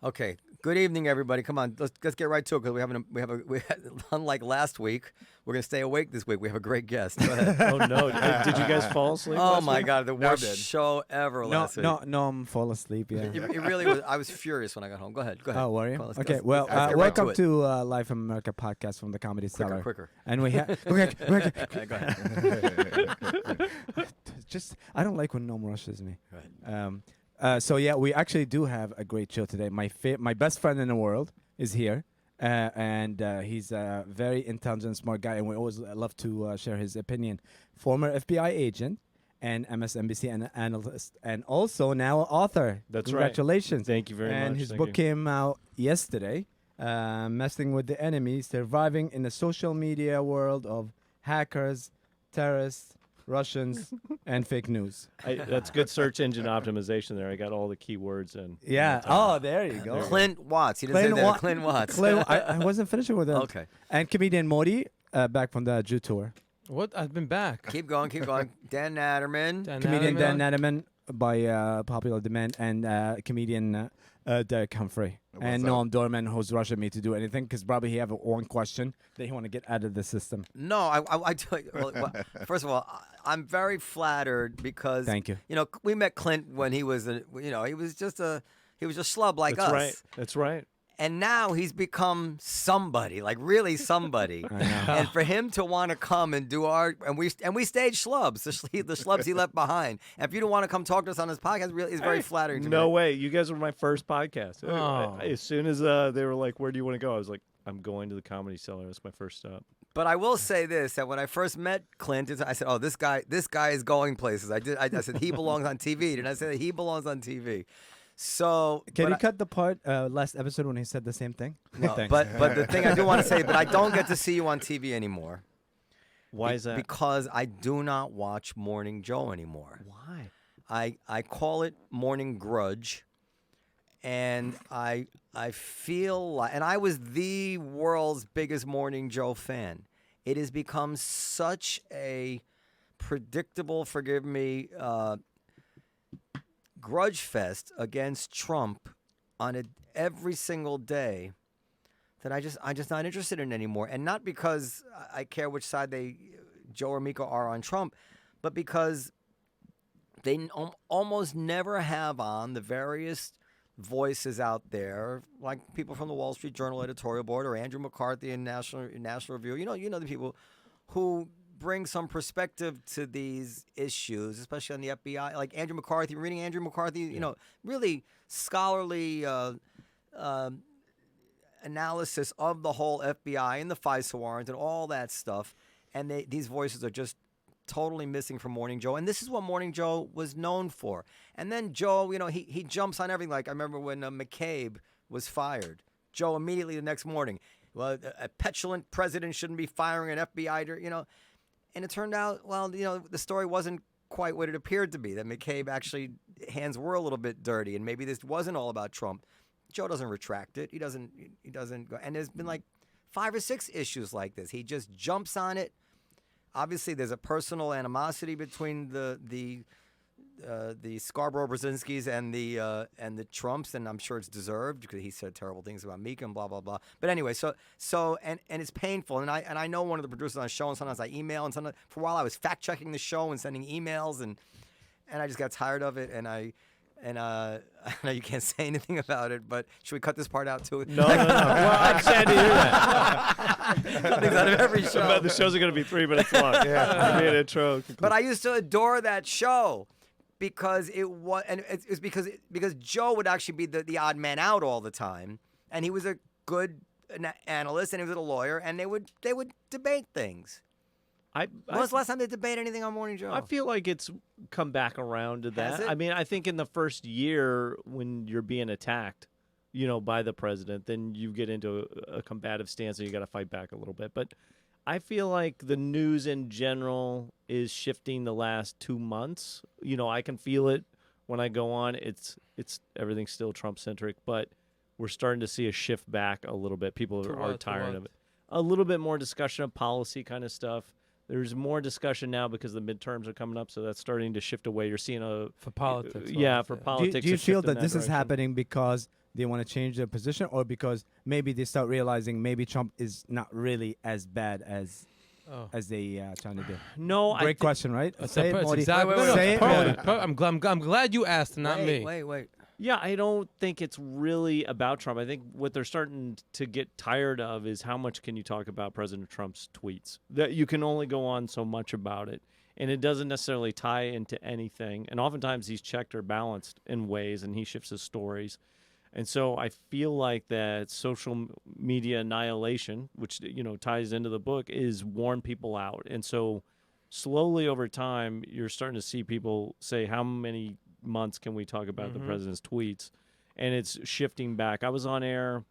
Okay. Good evening, everybody. Come on, let's get right to it because we have unlike last week, we're gonna stay awake this week. We have a great guest. Go ahead. Oh no! Did you guys fall asleep? Oh last my week? God, the No, I worst did. show ever last week. No, I'm fall asleep. Yeah. It really was. I was furious when I got home. Go ahead. Oh, were you? Come on, let's- Okay. let's- Well, let's get right welcome it. to Live from America podcast from the Comedy Cellar. Quicker. And we have. Go ahead. Just, I don't like when no one rushes me. Go ahead. So yeah, we actually do have a great show today. My best friend in the world is here, and he's a very intelligent, smart guy, and we always love to share his opinion. Former FBI agent and MSNBC analyst, and also now author. That's right. Congratulations! Thank you very much. And his Thank book you. came out yesterday. Messing with the Enemy, Surviving in the Social Media World of Hackers, Terrorists, Russians, and Fake News. That's good search engine optimization there. I got all the keywords in. Yeah. Oh, there you go. Clint Watts. He didn't say that. Clint Watts. I wasn't finishing with that. Okay. And comedian Modi, back from the Jew tour. What? I've been back. Keep going. Dan Natterman. Comedian Dan Natterman by popular demand, and comedian Derek Humphrey. And up? Noam Dorman, who's rushing me to do anything because probably he have one question that he want to get out of the system. No, I do. Well, first of all, I'm very flattered because Thank you. You know, we met Clint when he was he was just a schlub like That's us. right. That's right. And now he's become somebody, like really somebody. I know. And for him to want to come and do our and we staged schlubs, the schlubs he left behind. And if you don't want to come talk to us on his podcast, really is very flattering to me. No way. You guys were my first podcast. Oh. As soon as they were like, "Where do you want to go?" I was like, "I'm going to the Comedy Cellar." That's my first stop. But I will say this: that when I first met Clint, I said, "Oh, this guy is going places." I said he belongs on TV, and I said he belongs on TV. So Can but you cut the part last episode when he said the same thing? No, Thanks. but the thing I do want to say, but I don't get to see you on TV anymore. Why is that? Because I do not watch Morning Joe anymore. Why? I call it Morning Grudge, and I feel like, and I was the world's biggest Morning Joe fan. It has become such a predictable, forgive me, grudge fest against Trump on every single day that I'm just not interested in anymore. And not because I care which side Joe or Miko are on Trump, but because they almost never have on the various voices out there, like people from the Wall Street Journal editorial board or Andrew McCarthy in National Review. You know the people who bring some perspective to these issues, especially on the FBI. Like Andrew McCarthy, reading Andrew McCarthy, you know, really scholarly analysis of the whole FBI and the FISA warrant and all that stuff. And these voices are just totally missing from Morning Joe. And this is what Morning Joe was known for. And then Joe, you know, he jumps on everything. Like I remember when McCabe was fired. Joe immediately the next morning, well, a petulant president shouldn't be firing an FBI, you know. And it turned out, well, you know, the story wasn't quite what it appeared to be, that McCabe actually, hands were a little bit dirty, and maybe this wasn't all about Trump. Joe doesn't retract it. He doesn't go. And there's been like 5 or 6 issues like this. He just jumps on it. Obviously, there's a personal animosity between the Scarborough Brzezinskis and the Trumps, and I'm sure it's deserved because he said terrible things about Mika and blah blah blah. But anyway, so and it's painful, and I know one of the producers on the show, and sometimes I email, and sometimes for a while I was fact checking the show and sending emails, and I just got tired of it, and I know you can't say anything about it, but should we cut this part out too? No. Well, I'm sad to hear that. Cut things out of every show. The shows are going to be 3 minutes long. Yeah. Give me an intro. But I used to adore that show. Because it was, and it's because Joe would actually be the odd man out all the time, and he was a good analyst, and he was a lawyer, and they would debate things. When was the last time they debated anything on Morning Joe? I feel like it's come back around to that. Has it? I mean, I think in the first year when you're being attacked, you know, by the president, then you get into a combative stance and you got to fight back a little bit. But I feel like the news in general is shifting the last 2 months. You know, I can feel it when I go on. It's everything's still Trump centric, but we're starting to see a shift back a little bit. People are tired of it. A little bit more discussion of policy kind of stuff. There's more discussion now because the midterms are coming up, so that's starting to shift away. You're seeing For politics. yeah, for Do politics. you a feel shift in that this is direction. happening because they want to change their position, or because maybe they start realizing maybe Trump is not really as bad as they trying to do? No, I Great thi- question, right? Say it, It's Modi. exactly, Wait, wait, Say it. perfect. I'm glad you asked, and not me. Wait. Yeah, I don't think it's really about Trump. I think what they're starting to get tired of is how much can you talk about President Trump's tweets. That you can only go on so much about it, and it doesn't necessarily tie into anything. And oftentimes he's checked or balanced in ways, and he shifts his stories. And so I feel like that social media annihilation, which ties into the book, is worn people out. And so slowly over time, you're starting to see people say, how many months can we talk about the president's tweets? And it's shifting back. I was on air.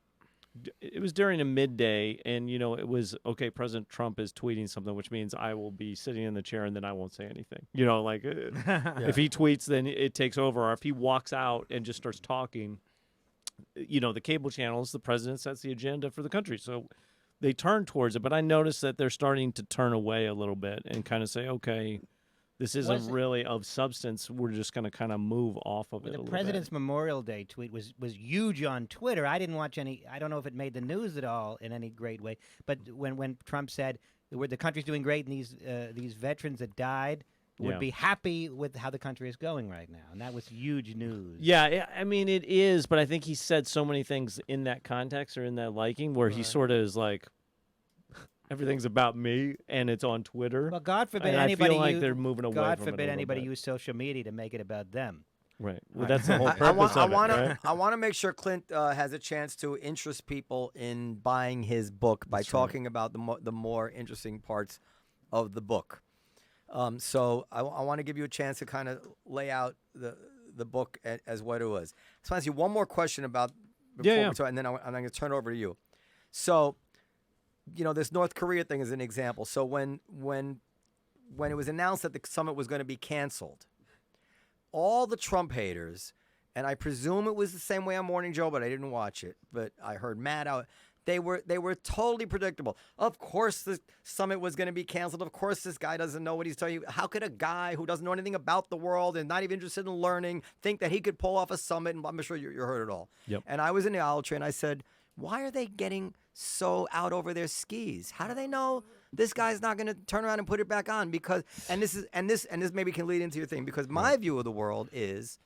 It was during a midday, and it was okay. President Trump is tweeting something, which means I will be sitting in the chair and then I won't say anything. If he tweets, then it takes over. Or if he walks out and just starts talking, the cable channels, the president sets the agenda for the country, so they turn towards it. But I noticed that they're starting to turn away a little bit and kind of say, okay, this isn't really of substance. We're just going to kind of move off of it a The little president's bit. Memorial Day tweet was huge on Twitter. I didn't watch any. I don't know if it made the news at all in any great way. But when Trump said the country's doing great and these veterans that died would Yeah. be happy with how the country is going right now, and that was huge news. Yeah, I mean, it is, but I think he said so many things in that context or in that liking where he sort of is like, everything's about me, and it's on Twitter. Well, God forbid And anybody I feel like use, they're moving away God from it a forbid little anybody bit. use social media to make it about them. Right. Well, that's the whole I purpose of it, right? want to make sure Clint has a chance to interest people in buying his book by talking about the more interesting parts of the book. So I want to give you a chance to kind of lay out the book as what it was. So I want to ask you one more question about before Yeah. we start, and then I'm going to turn it over to you. So, this North Korea thing is an example. So when it was announced that the summit was going to be canceled, all the Trump haters, and I presume it was the same way on Morning Joe, but I didn't watch it, but I heard Matt out. They were totally predictable. Of course the summit was going to be canceled. Of course this guy doesn't know what he's telling you. How could a guy who doesn't know anything about the world and not even interested in learning think that he could pull off a summit? And I'm sure you heard it all. Yep. And I was in the owl tree and I said, why are they getting so out over their skis? How do they know this guy's not going to turn around and put it back on? Because this maybe can lead into your thing, because my view of the world is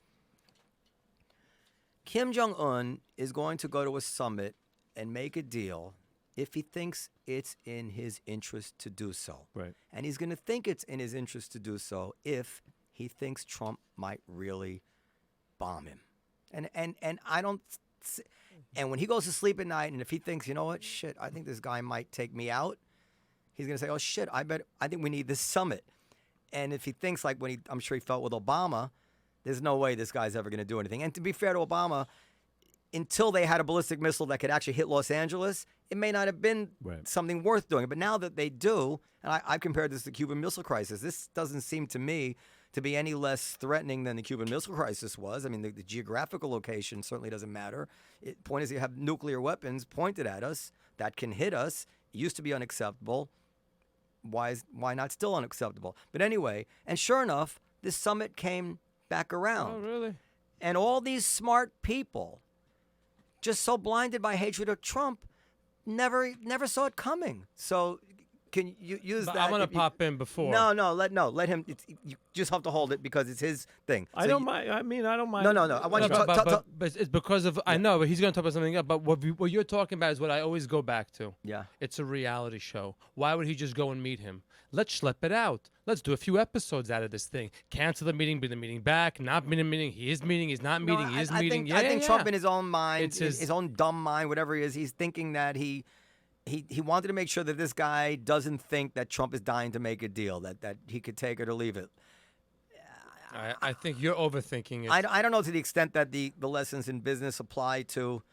Kim Jong-un is going to go to a summit and make a deal if he thinks it's in his interest to do so. Right. And he's going to think it's in his interest to do so if he thinks Trump might really bomb him. And I don't. And when he goes to sleep at night, and if he thinks, you know what, shit, I think this guy might take me out, he's going to say, oh shit, I think we need this summit. And if he thinks like I'm sure he felt with Obama, there's no way this guy's ever going to do anything. And to be fair to Obama, until they had a ballistic missile that could actually hit Los Angeles, it may not have been something worth doing. But now that they do, and I've compared this to the Cuban Missile Crisis, this doesn't seem to me to be any less threatening than the Cuban Missile Crisis was. I mean, the geographical location certainly doesn't matter. Point is, you have nuclear weapons pointed at us that can hit us. It used to be unacceptable. Why not still unacceptable? But anyway, and sure enough, this summit came back around. Oh, really? And all these smart people, just so blinded by hatred of Trump, never saw it coming. So can you use But that? I want to pop in before. Let him. You just have to hold it because it's his thing. I don't mind. I mean, I don't mind. No. I want you to But it's because of I know, but he's going to talk about something else. But what you're talking about is what I always go back to. Yeah. It's a reality show. Why would he just go and meet him? Let's schlep it out. Let's do a few episodes out of this thing. Cancel the meeting, bring the meeting back. Not bring the meeting. He is meeting. He's not meeting. He is meeting. I think Trump in his own mind, It's his own dumb mind, whatever he is, he's thinking that he wanted to make sure that this guy doesn't think that Trump is dying to make a deal, that he could take it or leave it. I think you're overthinking it. I don't know to the extent that the lessons in business apply to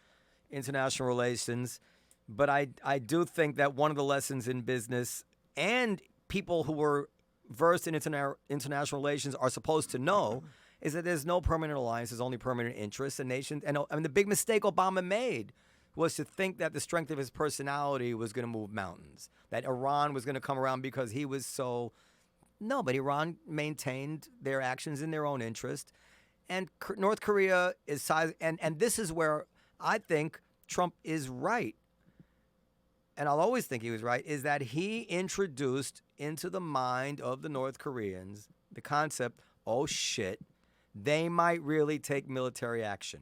international relations, but I do think that one of the lessons in business, and people who were versed in international relations are supposed to know, is that there's no permanent alliance, there's only permanent interests. And nations, and I mean, the big mistake Obama made was to think that the strength of his personality was going to move mountains, that Iran was going to come around because he was so. No, but Iran maintained their actions in their own interest. And North Korea is size. And this is where I think Trump is right. And I'll always think he was right, is that he introduced into the mind of the North Koreans the concept, oh shit, they might really take military action.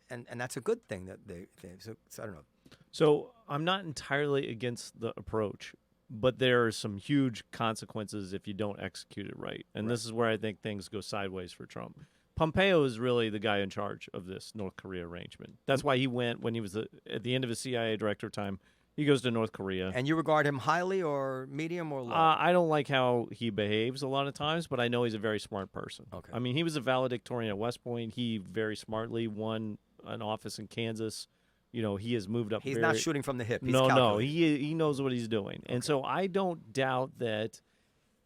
And that's a good thing that they so I don't know. So I'm not entirely against the approach, but there are some huge consequences if you don't execute it right. And this is where I think things go sideways for Trump. Pompeo is really the guy in charge of this North Korea arrangement. That's why he went when he was at the end of his CIA director time. He goes to North Korea. And you regard him highly or medium or low? I don't like how he behaves a lot of times, but I know he's a very smart person. Okay. I mean, he was a valedictorian at West Point. He very smartly won an office in Kansas. You know, he has moved up. He's not shooting from the hip. He's no, calculating. he knows what he's doing. And so I don't doubt that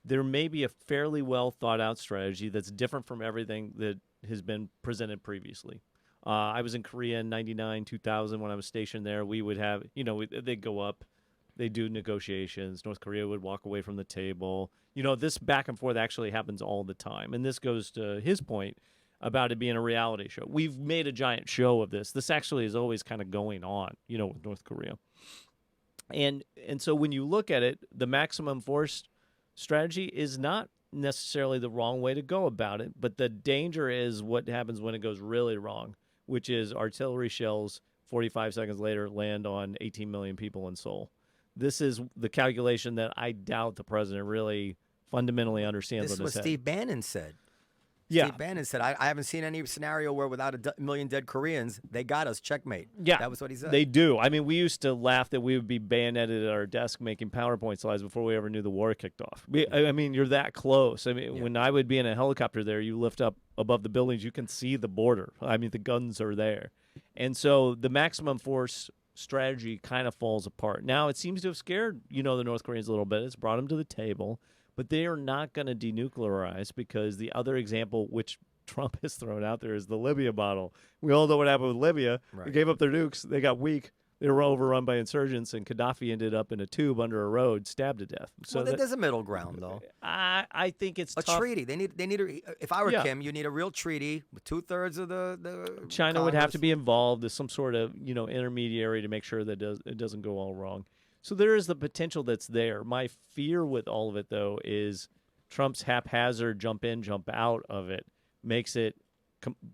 there may be a fairly well thought out strategy that's different from everything that has been presented previously. I was in Korea in 99, 2000 when I was stationed there. We would have, they'd go up, they'd do negotiations. North Korea would walk away from the table. You know, this back and forth actually happens all the time. And this goes to his point about it being a reality show. We've made a giant show of this. This actually is always kind of going on, with North Korea. And so when you look at it, the maximum force strategy is not necessarily the wrong way to go about it, but the danger is what happens when it goes really wrong, which is artillery shells 45 seconds later land on 18 million people in Seoul. This is the calculation that I doubt the president really fundamentally understands. This is on what his head. Steve Bannon said. Yeah. Steve Bannon said, I haven't seen any scenario where without a million dead Koreans, they got us, checkmate. Yeah, that was what he said. They do. I mean, we used to laugh that we would be bayoneted at our desk making PowerPoint slides before we ever knew the war kicked off. I mean, you're that close. I mean, when I would be in a helicopter there, you lift up above the buildings, you can see the border. I mean, the guns are there. And so the maximum force strategy kind of falls apart. Now, it seems to have scared, the North Koreans a little bit. It's brought them to the table. But they are not going to denuclearize because the other example, which Trump has thrown out there, is the Libya model. We all know what happened with Libya. Right. They gave up their nukes. They got weak. They were overrun by insurgents, and Gaddafi ended up in a tube under a road, stabbed to death. So there's a middle ground, though. I think it's a tough. treaty. They need. If I were Kim, you need a real treaty with 2/3 of the China would have Congress. to be involved as some sort of intermediary to make sure that it doesn't go all wrong. So there is the potential that's there. My fear with all of it, though, is Trump's haphazard jump in, jump out of it makes it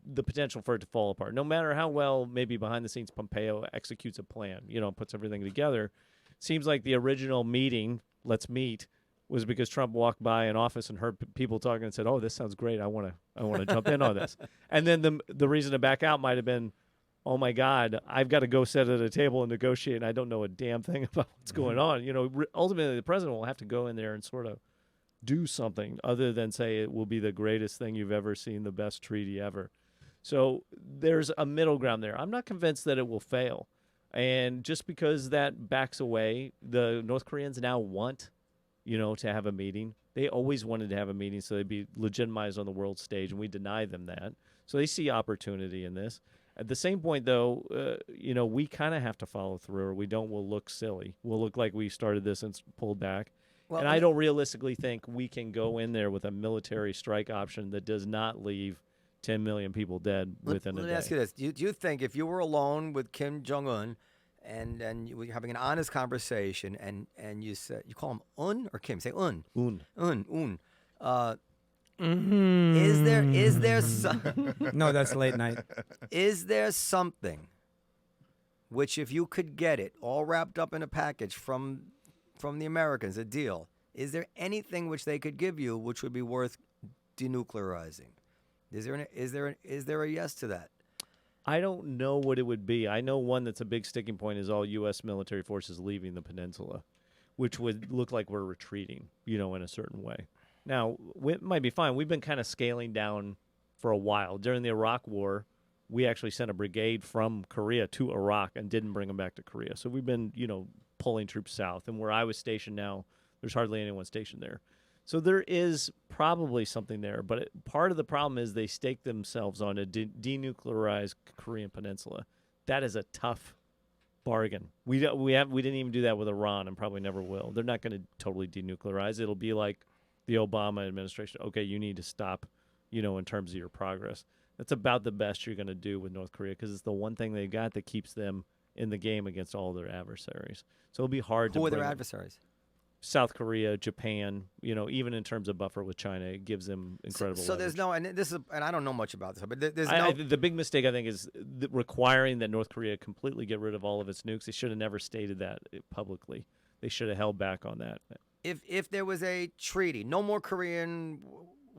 the potential for it to fall apart. No matter how well maybe behind the scenes Pompeo executes a plan, puts everything together. Seems like the original meeting, let's meet, was because Trump walked by an office and heard people talking and said, "Oh, this sounds great. I want to jump in on this." And then the reason to back out might have been, "Oh my God, I've got to go sit at a table and negotiate, and I don't know a damn thing about what's going on." Ultimately, the president will have to go in there and sort of do something other than say it will be the greatest thing you've ever seen, the best treaty ever. So there's a middle ground there. I'm not convinced that it will fail. And just because that backs away, the North Koreans now want, to have a meeting. They always wanted to have a meeting so they'd be legitimized on the world stage, and we deny them that. So they see opportunity in this. At the same point, though, we kind of have to follow through, or we'll look silly. We'll look like we started this and pulled back. Well, and I don't realistically think we can go in there with a military strike option that does not leave 10 million people dead within a day. Let me ask you this. Do you think if you were alone with Kim Jong-un and you were having an honest conversation and you said, you call him Un or Kim? Say Un. Un. Is there No, that's late night. Is there something which, if you could get it all wrapped up in a package from the Americans, a deal, is there anything which they could give you which would be worth denuclearizing? Is there a yes to that? I don't know what it would be. I know one that's a big sticking point is all U.S. military forces leaving the peninsula, which would look like we're retreating, in a certain way. Now, it might be fine. We've been kind of scaling down for a while. During the Iraq War, we actually sent a brigade from Korea to Iraq and didn't bring them back to Korea. So we've been, pulling troops south. And where I was stationed now, there's hardly anyone stationed there. So there is probably something there. But part of the problem is they stake themselves on a denuclearized Korean peninsula. that is a tough bargain. We didn't even do that with Iran, and probably never will. They're not going to totally denuclearize. It'll be like the Obama administration. Okay, you need to stop, in terms of your progress. That's about the best you're going to do with North Korea because it's the one thing they got that keeps them in the game against all their adversaries. So it'll be hard to. Who are bring their them. adversaries? South Korea, Japan, even in terms of buffer with China, it gives them incredible. So there's leverage. no, and this is, and I don't know much about this, but there's I, no. the big mistake I think is requiring that North Korea completely get rid of all of its nukes. They should have never stated that publicly. They should have held back on that. If there was a treaty, no more Korean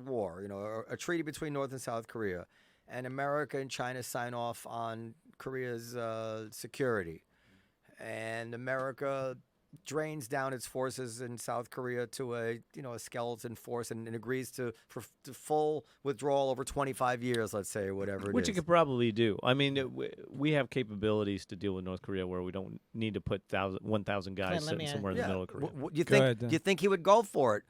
War, a treaty between North and South Korea, and America and China sign off on Korea's security, and America drains down its forces in South Korea to a skeleton force and agrees to full withdrawal over 25 years, let's say, or whatever it Which is. it could probably do. I mean, we have capabilities to deal with North Korea where we don't need to put 1,000 guys Clint, let sitting me somewhere in the middle of Korea. You think he would go for it?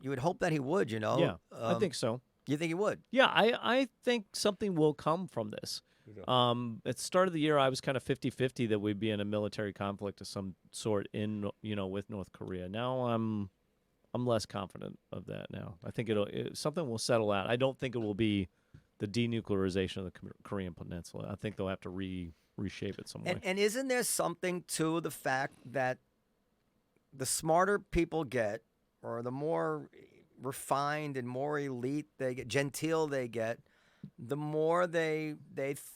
You would hope that he would, Yeah, I think so. You think he would? Yeah, I think something will come from this. At the start of the year, I was kind of 50-50 that we'd be in a military conflict of some sort with North Korea. Now I'm less confident of that now. I think something will settle out. I don't think it will be the denuclearization of the Korean Peninsula. I think they'll have to reshape it some way. And isn't there something to the fact that the smarter people get, or the more refined and more elite they get, genteel they get, the more they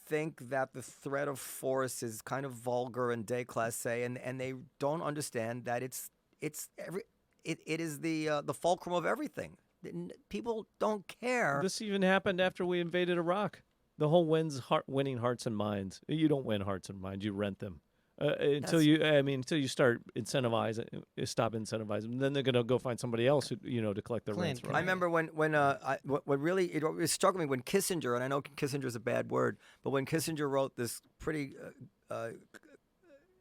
think that the threat of force is kind of vulgar and déclassé, and they don't understand that it is the fulcrum of everything. People don't care. This even happened after we invaded Iraq. The whole winning hearts and minds. You don't win hearts and minds. You rent them. Until you start stop incentivizing, then they're going to go find somebody else who, to collect their Clint, rents. Right? I remember when what really it struck me when Kissinger, and I know Kissinger is a bad word, but when Kissinger wrote this pretty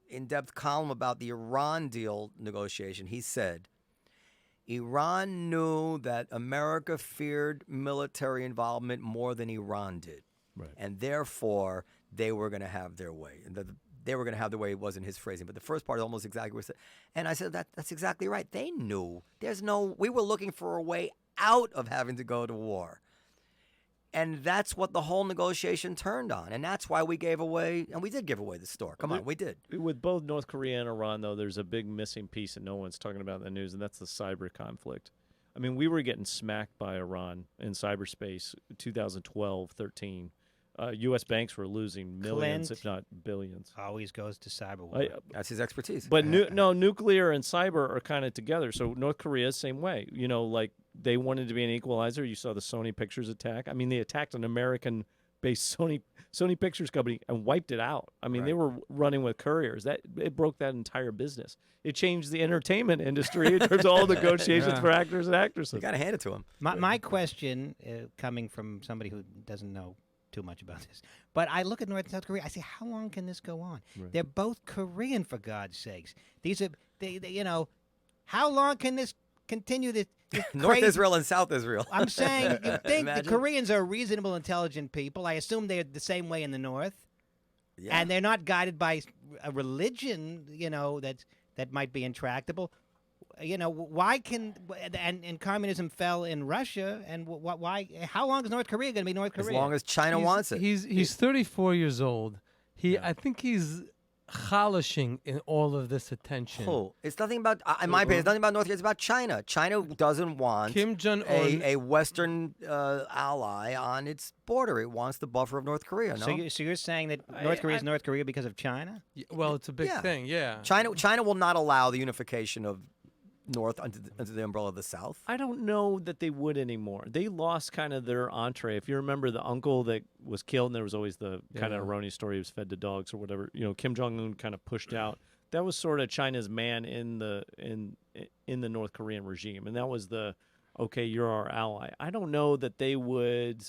in-depth column about the Iran deal negotiation, he said, Iran knew that America feared military involvement more than Iran did, Right. and therefore they were going to have their way. They were going to have their way. It wasn't his phrasing, but the first part is almost exactly what he said. And I said, that's exactly right. They knew. We were looking for a way out of having to go to war. And that's what the whole negotiation turned on. And that's why we gave away, and we did give away the store. Come on, we did. With both North Korea and Iran, though, there's a big missing piece that no one's talking about in the news, and that's the cyber conflict. I mean, we were getting smacked by Iran in cyberspace 2012, 13. U.S. banks were losing millions, Clint if not billions. always goes to cyber war. That's his expertise. But nuclear and cyber are kind of together. So North Korea, same way. Like they wanted to be an equalizer. You saw the Sony Pictures attack. I mean, they attacked an American-based Sony Pictures company and wiped it out. I mean, They were running with couriers. It broke that entire business. It changed the entertainment industry in terms of all the negotiations for actors and actresses. You got to hand it to him. My question, coming from somebody who doesn't know too much about this, but I look at North and South Korea. I say, how long can this go on? Right. They're both Korean, for God's sakes. These are how long can this continue? This North crazy- Israel and South Israel. I'm saying, you think the Imagine. Koreans are reasonable, intelligent people. I assume they're the same way in the North, Yeah. and they're not guided by a religion, that might be intractable. Why can and communism fell in Russia, and why? How long is North Korea going to be North Korea? As long as China wants it. He's 34 years old. I think he's relishing in all of this attention. Oh, it's nothing about, in my opinion, it's nothing about North Korea. It's about China. China doesn't want Kim Jong-un. a Western ally on its border. It wants the buffer of North Korea. No, So you're saying that North Korea is North Korea because of China? Well, it's a big Yeah. thing, yeah. China will not allow the unification of North under the umbrella of the South. I don't know that they would anymore. They lost kind of their entree. If you remember the uncle that was killed, and there was always the kind of erroneous story he was fed to dogs or whatever. Kim Jong-un kind of pushed out. That was sort of China's man in the North Korean regime, and that was okay, you're our ally. I don't know that they would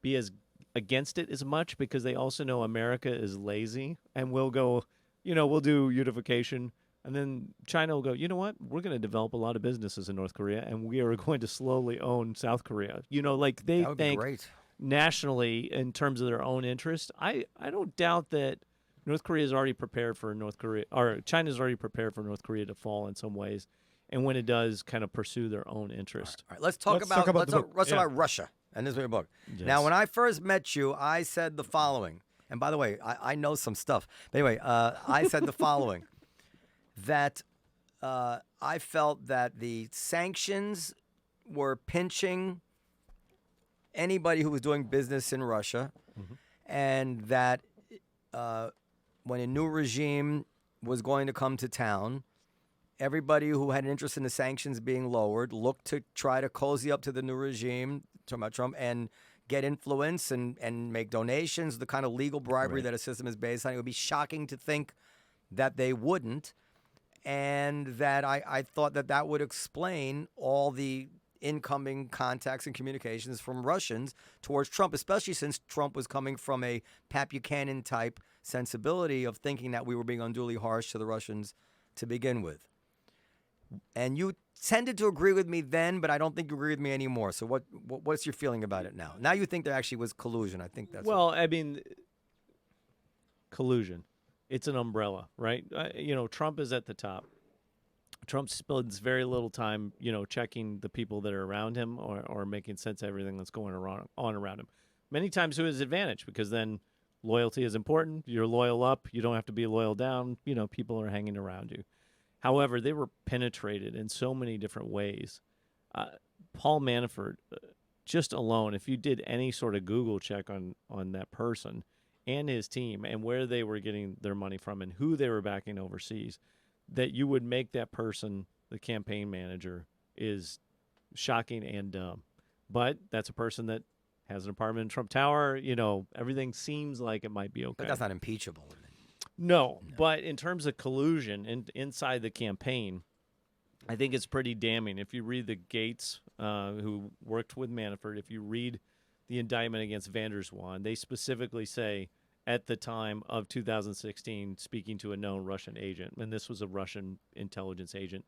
be as against it as much because they also know America is lazy and will go, we'll do unification. And then China will go, you know what? We're going to develop a lot of businesses in North Korea, and we are going to slowly own South Korea. They That would be think great. nationally in terms of their own interest, I don't doubt that North Korea is already prepared for North Korea, or China's already prepared for North Korea to fall in some ways, and when it does, kind of pursue their own interest. All right, let's talk about the let's talk book. about Russia and this is your book. Yes. Now, when I first met you, I said the following, and by the way, I know some stuff. But anyway, I said the following, that I felt that the sanctions were pinching anybody who was doing business in Russia, and that when a new regime was going to come to town, everybody who had an interest in the sanctions being lowered looked to try to cozy up to the new regime, talking about Trump, and get influence and make donations, the kind of legal bribery that a system is based on. It would be shocking to think that they wouldn't, and that I thought that would explain all the incoming contacts and communications from Russians towards Trump, especially since Trump was coming from a Pat Buchanan type sensibility of thinking that we were being unduly harsh to the Russians to begin with. And you tended to agree with me then, but I don't think you agree with me anymore. So what's your feeling about it now? Now you think there actually was collusion. I think that's I mean, collusion. It's an umbrella, right? Trump is at the top. Trump spends very little time, checking the people that are around him or making sense of everything that's going on around him. Many times to his advantage, because then loyalty is important. You're loyal up. You don't have to be loyal down. People are hanging around you. However, they were penetrated in so many different ways. Paul Manafort, just alone, if you did any sort of Google check on that person and his team and where they were getting their money from and who they were backing overseas, that you would make that person the campaign manager is shocking and dumb. But that's a person that has an apartment in Trump Tower. Everything seems like it might be okay. But that's not impeachable. No, but in terms of collusion inside the campaign, I think it's pretty damning. If you read the Gates, who worked with Manafort, if you read the indictment against Van der Zwaan, they specifically say at the time of 2016, speaking to a known Russian agent, and this was a Russian intelligence agent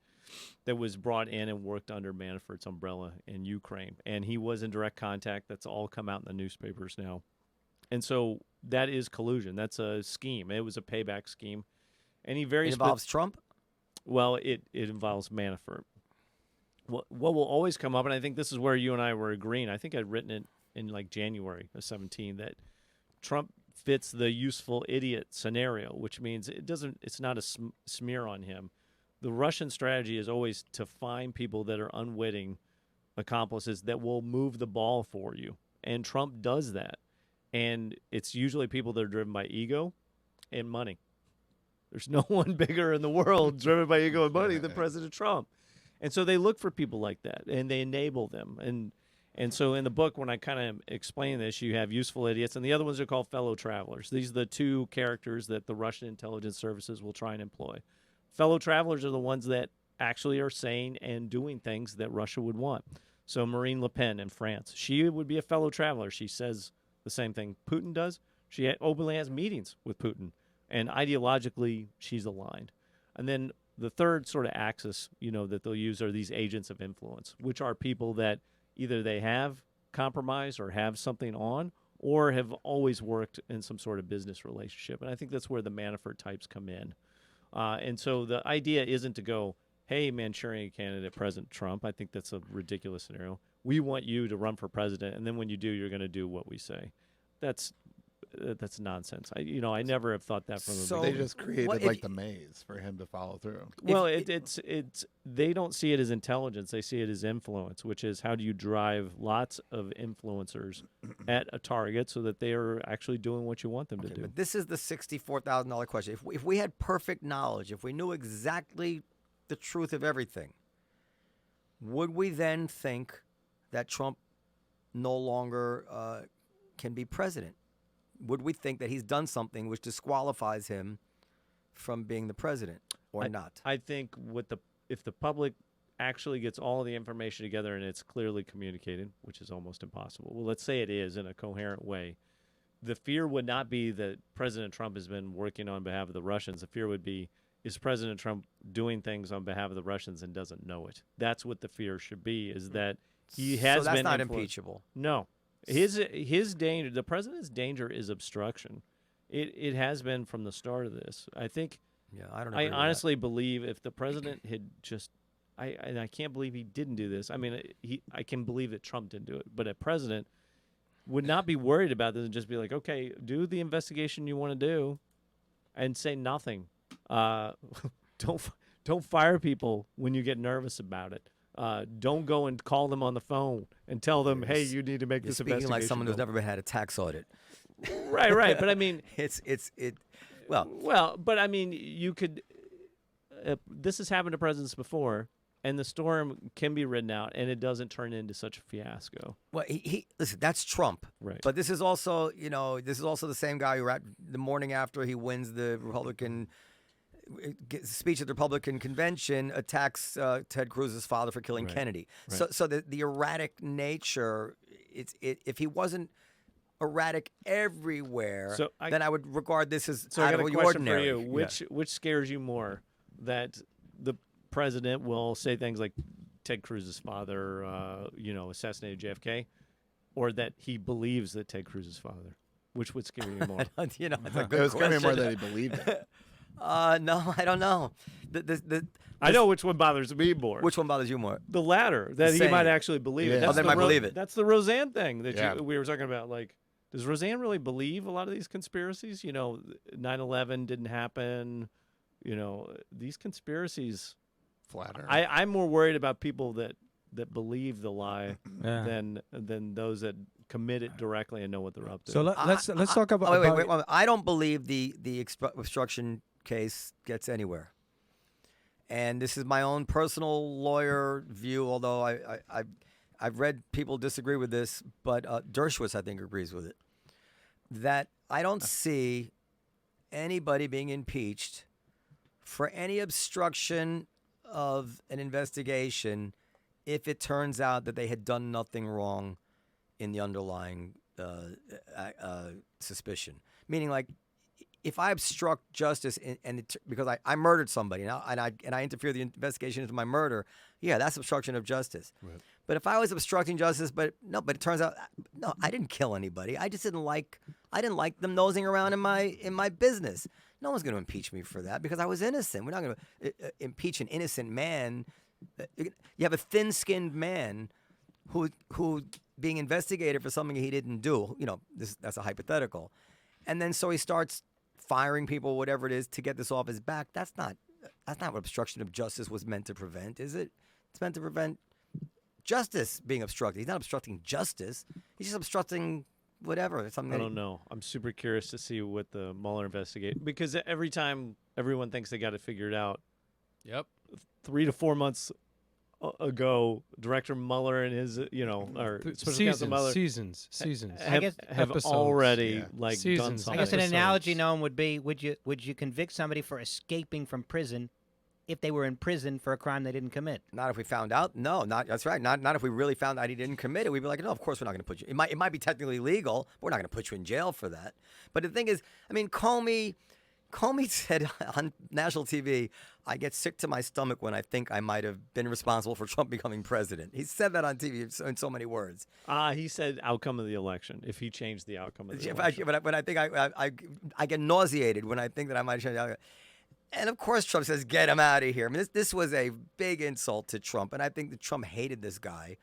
that was brought in and worked under Manafort's umbrella in Ukraine. And he was in direct contact. That's all come out in the newspapers now. And so that is collusion. That's a scheme. It was a payback scheme. And he It involves Trump? Well, it involves Manafort. What will always come up, and I think this is where you and I were agreeing, I think I'd written it in like January of 17, that Trump fits the useful idiot scenario, which means it's not a smear on him. The Russian strategy is always to find people that are unwitting accomplices that will move the ball for you. And Trump does that. And it's usually people that are driven by ego and money. There's no one bigger in the world driven by ego and money than President Trump. And so they look for people like that, and they enable them. And so in the book, when I kind of explain this, you have useful idiots, and the other ones are called fellow travelers. These are the two characters that the Russian intelligence services will try and employ. Fellow travelers are the ones that actually are saying and doing things that Russia would want. So Marine Le Pen in France, she would be a fellow traveler. She says the same thing Putin does. She openly has meetings with Putin, and ideologically, she's aligned. And then the third sort of axis, that they'll use are these agents of influence, which are people that either they have compromised or have something on, or have always worked in some sort of business relationship. And I think that's where the Manafort types come in. And so the idea isn't to go, hey, Manchurian candidate President Trump. I think that's a ridiculous scenario. We want you to run for president, and then when you do, you're going to do what we say. That's nonsense. I never have thought that from the beginning. They just created the maze for him to follow through. Well, it's they don't see it as intelligence. They see it as influence, which is how do you drive lots of influencers at a target so that they are actually doing what you want them to do. But this is the $64,000 question. If we had perfect knowledge, if we knew exactly the truth of everything, would we then think that Trump no longer can be president? Would we think that he's done something which disqualifies him from being the president or not? I think if the public actually gets all the information together and it's clearly communicated, which is almost impossible. Well, let's say it is in a coherent way. The fear would not be that President Trump has been working on behalf of the Russians. The fear would be, is President Trump doing things on behalf of the Russians and doesn't know it? That's what the fear should be, is that he has been... So that's not impeachable. No. His danger, the president's danger is obstruction. It has been from the start of this. I think. Yeah, I don't. I honestly believe if the president had just, and I can't believe he didn't do this. I mean, I can believe that Trump didn't do it, but a president would not be worried about this and just be like, okay, do the investigation you want to do, and say nothing. Don't fire people when you get nervous about it. Don't go and call them on the phone and tell them, hey, you need to make this speaking investigation. like someone who's never had a tax audit. Right. But I mean, Well, but I mean, you could. This has happened to presidents before, and the storm can be ridden out, and it doesn't turn into such a fiasco. well, he listen. That's Trump, Right. But this is also, this is also the same guy who, the morning after he wins the Republican speech at the Republican convention, attacks Ted Cruz's father for killing Right. Kennedy. Right. So the erratic nature. If he wasn't erratic everywhere, then I would regard this as So I out got of a the question ordinary. for you. Which scares you more? That the president will say things like Ted Cruz's father, assassinated JFK, or that he believes that Ted Cruz's father? Which would scare you more? It's a It good was kind of more question. that he believed it. No, I don't know. I know which one bothers me more. Which one bothers you more? The latter, that he Saying might it. actually believe Yeah. it. Oh, they might believe it. That's the Roseanne thing that Yeah. we were talking about. Like, does Roseanne really believe a lot of these conspiracies? 9/11 didn't happen. These conspiracies. Flatter. I'm more worried about people that believe the lie Yeah. than those that commit it directly and know what they're up to. So let's talk about. Wait. I don't believe the obstruction case gets anywhere. And this is my own personal lawyer view, although I've read people disagree with this, but Dershowitz, I think, agrees with it. That I don't see anybody being impeached for any obstruction of an investigation if it turns out that they had done nothing wrong in the underlying suspicion. Meaning, like, if I obstruct justice because I murdered somebody and I interfere the investigation into my murder, yeah, that's obstruction of justice. Right. But if I was obstructing justice, but it turns out no, I didn't kill anybody. I just didn't like them nosing around in my business. No one's going to impeach me for that because I was innocent. We're not going to impeach an innocent man. You have a thin-skinned man who being investigated for something he didn't do. That's a hypothetical, and then so he starts firing people, whatever it is, to get this off his back. That's not what obstruction of justice was meant to prevent, is it? It's meant to prevent justice being obstructed. He's not obstructing justice. He's just obstructing whatever. Something I don't know. I'm super curious to see what the Mueller investigate, because every time everyone thinks they got it figured out, Yep. 3 to 4 months ago, Director Mueller and his, or Special Counsel Mueller Seasons. have, guess- have Episodes. already Yeah. done Seasons. something. I guess an Episodes. analogy, Noam, would be: would you convict somebody for escaping from prison if they were in prison for a crime they didn't commit? Not if we found out. No, that's right. Not if we really found out he didn't commit it. We'd be like, no, of course we're not going to put you. It might be technically legal, but we're not going to put you in jail for that. But the thing is, I mean, Comey said on national TV, I get sick to my stomach when I think I might have been responsible for Trump becoming president. He said that on TV in so many words. He said outcome of the election. If he changed the outcome of the election. But I think I get nauseated when I think that I might change the outcome. And of course, Trump says, "Get him out of here." I mean, this was a big insult to Trump, and I think that Trump hated this guy.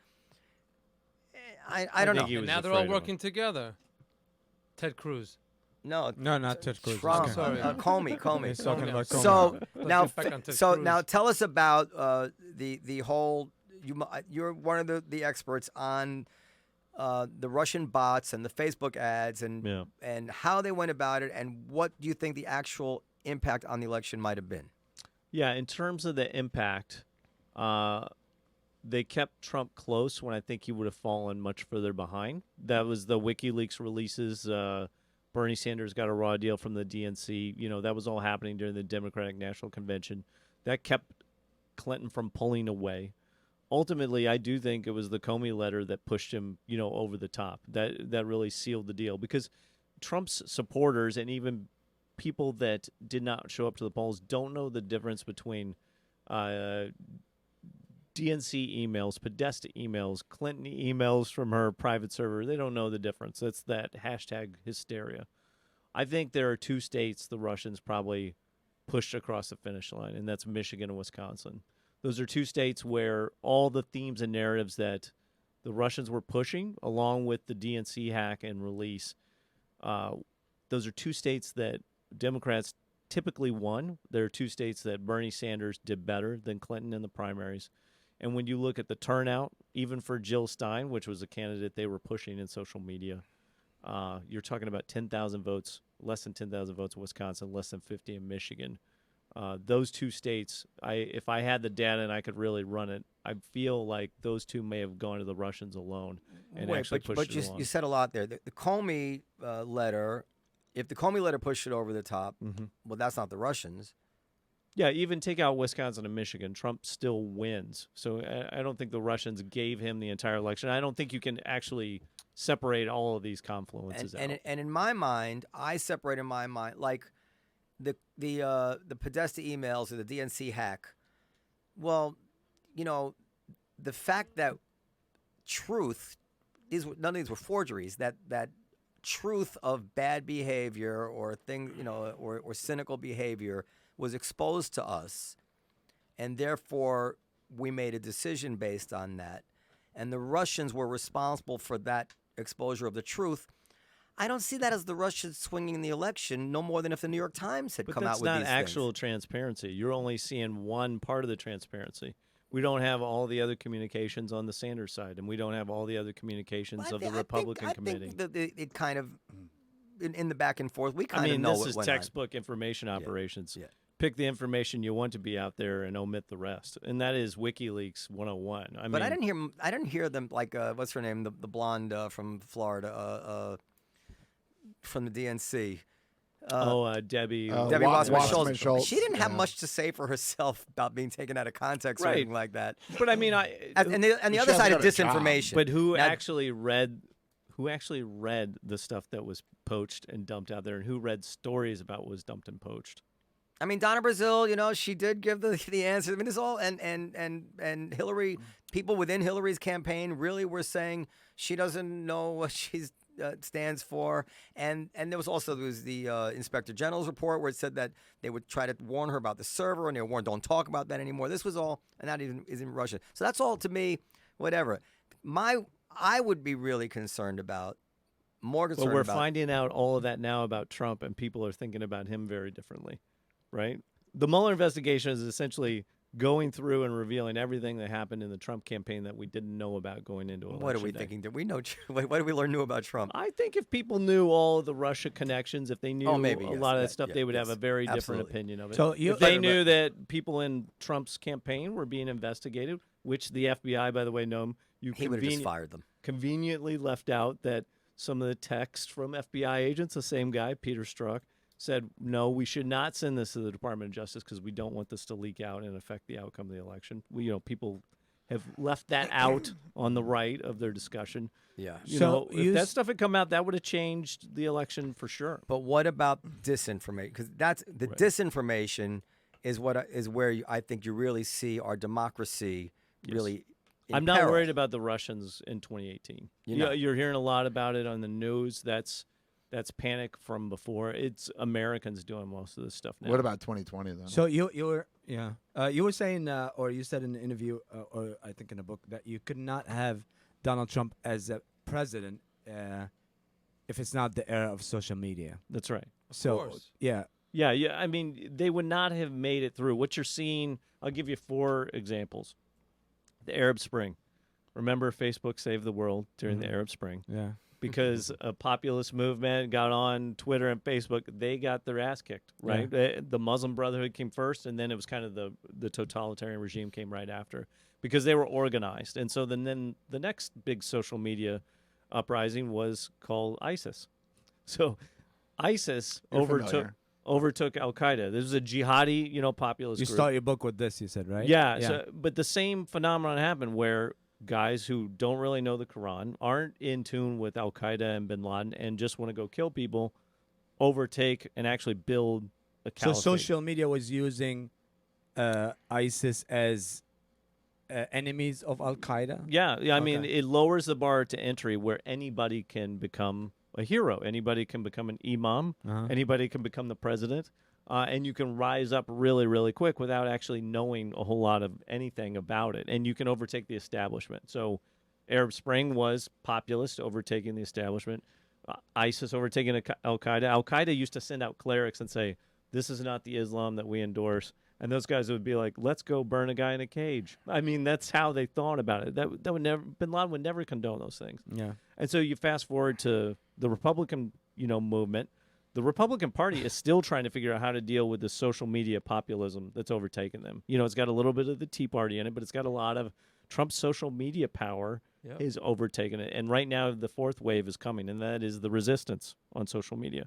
I don't know. think he And was now they're afraid all of him. working together. Ted Cruz. No, No, not Ted Cruz. Trump. He's Sorry. Comey. He's talking about Comey. So Let's now, get back on Ted Cruz. now tell us about the whole. You're one of the experts on the Russian bots and the Facebook ads and how they went about it, and what do you think the actual impact on the election might have been? Yeah, in terms of the impact, they kept Trump close when I think he would have fallen much further behind. That was the WikiLeaks releases. Bernie Sanders got a raw deal from the DNC. That was all happening during the Democratic National Convention. That kept Clinton from pulling away. Ultimately, I do think it was the Comey letter that pushed him, over the top. That really sealed the deal, because Trump's supporters and even people that did not show up to the polls don't know the difference between DNC emails, Podesta emails, Clinton emails from her private server. They don't know the difference. That's that hashtag hysteria. I think there are 2 states the Russians probably pushed across the finish line, and that's Michigan and Wisconsin. Those are 2 states where all the themes and narratives that the Russians were pushing, along with the DNC hack and release, those are 2 states that Democrats typically won. There are 2 states that Bernie Sanders did better than Clinton in the primaries. And when you look at the turnout, even for Jill Stein, which was a candidate they were pushing in social media, you're talking about 10,000 votes, less than 10,000 votes in Wisconsin, less than 50 in Michigan. Those 2 states, if I had the data and I could really run it, I feel like those 2 may have gone to the Russians alone and actually pushed it along. You said a lot there. The Comey letter, if the Comey letter pushed it over the top, well, that's not the Russians. Yeah, even take out Wisconsin and Michigan, Trump still wins. So I don't think the Russians gave him the entire election. I don't think you can actually separate all of these confluences out. And in my mind, I separate in my mind like the Podesta emails or the DNC hack. Well, you know, the fact that truth is none of these were forgeries. That truth of bad behavior or thing, you know, or cynical behavior was exposed to us, and therefore we made a decision based on that. And the Russians were responsible for that exposure of the truth. I don't see that as the Russians swinging the election, no more than if the New York Times had come out with these things. But that's not actual transparency. You're only seeing one part of the transparency. We don't have all the other communications on the Sanders side, and we don't have all the other communications of the Republican committee. I think that it kind of, in the back and forth, we kind of know what went on. This is textbook information operations. Yeah. Pick the information you want to be out there and omit the rest, and that is WikiLeaks 101. But I didn't hear them like what's her name, the blonde from Florida, from the DNC. Debbie Wasserman Schultz. She didn't have Yeah. much to say for herself about being taken out of context or Right. anything like that. But I mean, And the other hasn't side of got a job. disinformation. but who Now- actually read the stuff that was poached and dumped out there, and who read stories about what was dumped and poached? I mean, Donna Brazile, you know, she did give the answer. I mean, it's all and Hillary, people within Hillary's campaign really were saying she doesn't know what she stands for. And there was the Inspector General's report where it said that they would try to warn her about the server, and they warned, don't talk about that anymore. This was all, and that isn't Russia. So that's all to me, whatever. I would be really concerned about. More concerned But we're about. finding out all of that now about Trump, and people are thinking about him very differently, right? The Mueller investigation is essentially going through and revealing everything that happened in the Trump campaign that we didn't know about going into election What are we day. thinking? Did we know? What did we learn new about Trump? I think if people knew all of the Russia connections, if they knew maybe, a yes, lot of that that- stuff, yeah, they would have yes, a very different absolutely. opinion of it. So if they knew that people in Trump's campaign were being investigated, which the FBI, by the way, know, He would have just fired them. conveniently left out that some of the text from FBI agents, the same guy, Peter Strzok, said, no, we should not send this to the Department of Justice because we don't want this to leak out and affect the outcome of the election. People have left that out on the right of their discussion. Yeah. If that stuff had come out, that would have changed the election for sure. But what about disinformation? Because that's the disinformation is where I think you really see our democracy really. In I'm not peril. worried about the Russians in 2018. You're hearing a lot about it on the news. That's panic from before. It's Americans doing most of this stuff now. What about 2020 then? So you were saying, or you said in an interview, or I think in a book, that you could not have Donald Trump as a president if it's not the era of social media. That's right. So course. yeah, Yeah. I mean, they would not have made it through. What you're seeing, I'll give you 4 examples. The Arab Spring. Remember, Facebook saved the world during the Arab Spring. yeah. Because a populist movement got on Twitter and Facebook, they got their ass kicked, right? The Muslim Brotherhood came first, and then it was kind of the totalitarian regime came right after because they were organized. And so then the next big social media uprising was called ISIS. So ISIS You're overtook Al-Qaeda. This was a jihadi, populist You group. start your book with this, you said, right? Yeah. So, but the same phenomenon happened where guys who don't really know the Quran, aren't in tune with Al Qaeda and Bin Laden, and just want to go kill people, overtake and actually build a So caliphate. social media was using ISIS as enemies of Al Qaeda. Yeah, I mean, Okay. it lowers the bar to entry where anybody can become a hero. Anybody can become an imam. Uh-huh. Anybody can become the president. And you can rise up really, really quick without actually knowing a whole lot of anything about it. And you can overtake the establishment. So Arab Spring was populist, overtaking the establishment. ISIS overtaking Al-Qaeda. Al-Qaeda used to send out clerics and say, this is not the Islam that we endorse. And those guys would be like, let's go burn a guy in a cage. I mean, that's how they thought about it. That would never, Bin Laden would never condone those things. Yeah. And so you fast forward to the Republican, movement. The Republican Party is still trying to figure out how to deal with the social media populism that's overtaken them. It's got a little bit of the Tea Party in it, but it's got a lot of Trump's social media power is overtaking it. And right now, the fourth wave is coming, and that is the resistance on social media.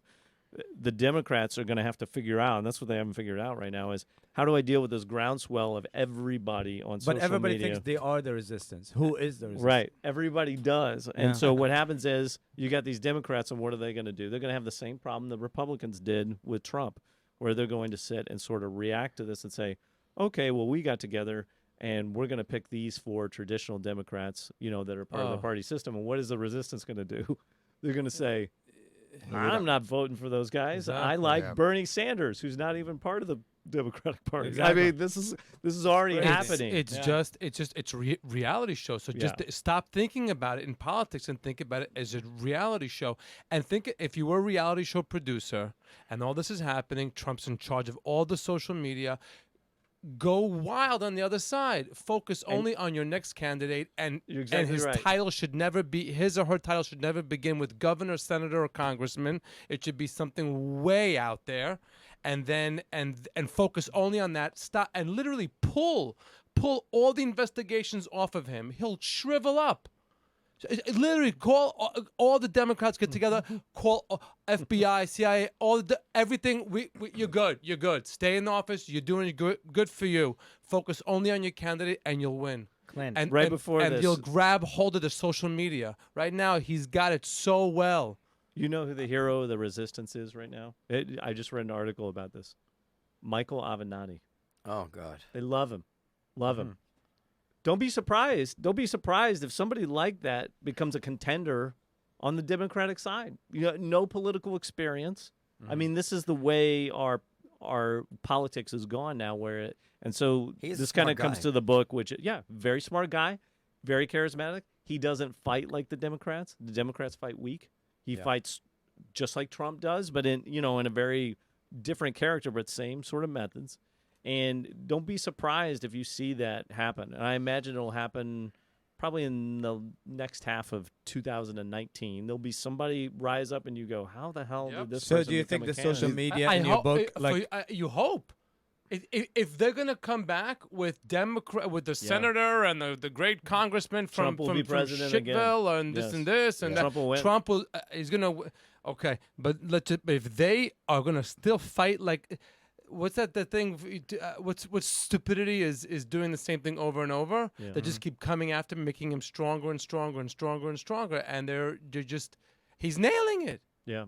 The Democrats are going to have to figure out, and that's what they haven't figured out right now, is how do I deal with this groundswell of everybody on social media? But everybody thinks they are the resistance. Who is the resistance? Right. Everybody does. And Yeah. so what happens is you got these Democrats, and what are they going to do? They're going to have the same problem the Republicans did with Trump, where they're going to sit and sort of react to this and say, okay, well, we got together, and we're going to pick these 4 traditional Democrats, that are part of the party system. And what is the resistance going to do? They're going to say, I'm not voting for those guys. I like Bernie Sanders, who's not even part of the Democratic Party. Exactly. I mean, this is already happening. It's reality show. So just stop thinking about it in politics and think about it as a reality show. And think if you were a reality show producer and all this is happening, Trump's in charge of all the social media. Go wild on the other side. Focus only on your next candidate, and his title should never be his or her title should never begin with governor, senator, or congressman. It should be something way out there, and then and focus only on that. Stop and literally pull all the investigations off of him. He'll shrivel up. Literally, call all the Democrats get together. Call FBI, CIA, everything. You're good. You're good. Stay in the office. You're doing good. Good for you. Focus only on your candidate, and you'll win. Clint. And before and this, you'll grab hold of the social media. Right now, he's got it so well. You know who the hero of the resistance is right now? I just read an article about this. Michael Avenatti. Oh, God. They love him. Love him. Don't be surprised. Don't be surprised if somebody like that becomes a contender on the Democratic side. No political experience. I mean, this is the way our politics has gone now. And so this kind of comes to the book, which very smart guy, very charismatic. He doesn't fight like the Democrats. The Democrats fight weak. He fights just like Trump does, but in a very different character, but same sort of methods. And don't be surprised if you see that happen. And I imagine it'll happen probably in the next half of 2019. There'll be somebody rise up and you go, how the hell did this person do you become think a the social candidate? media in your book, you hope. If they're gonna come back with the senator and the great congressman from Trump will be president Shitville again. and this and this and Trump will win. Trump will he's gonna okay, but if they are gonna still fight like. What's that? The thing? What's stupidity is doing the same thing over and over. Yeah. They just keep coming after him, making him stronger and stronger and stronger and stronger, and they're just he's nailing it. Yeah.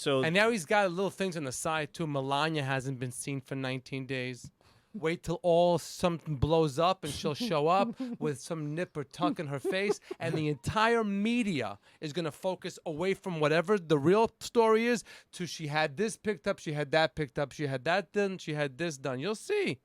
And now he's got little things on the side too. Melania hasn't been seen for 19 days. Wait till something blows up and she'll show up with some nip or tuck in her face, and the entire media is going to focus away from whatever the real story is to she had this picked up, she had that picked up, she had that done, she had this done. You'll see.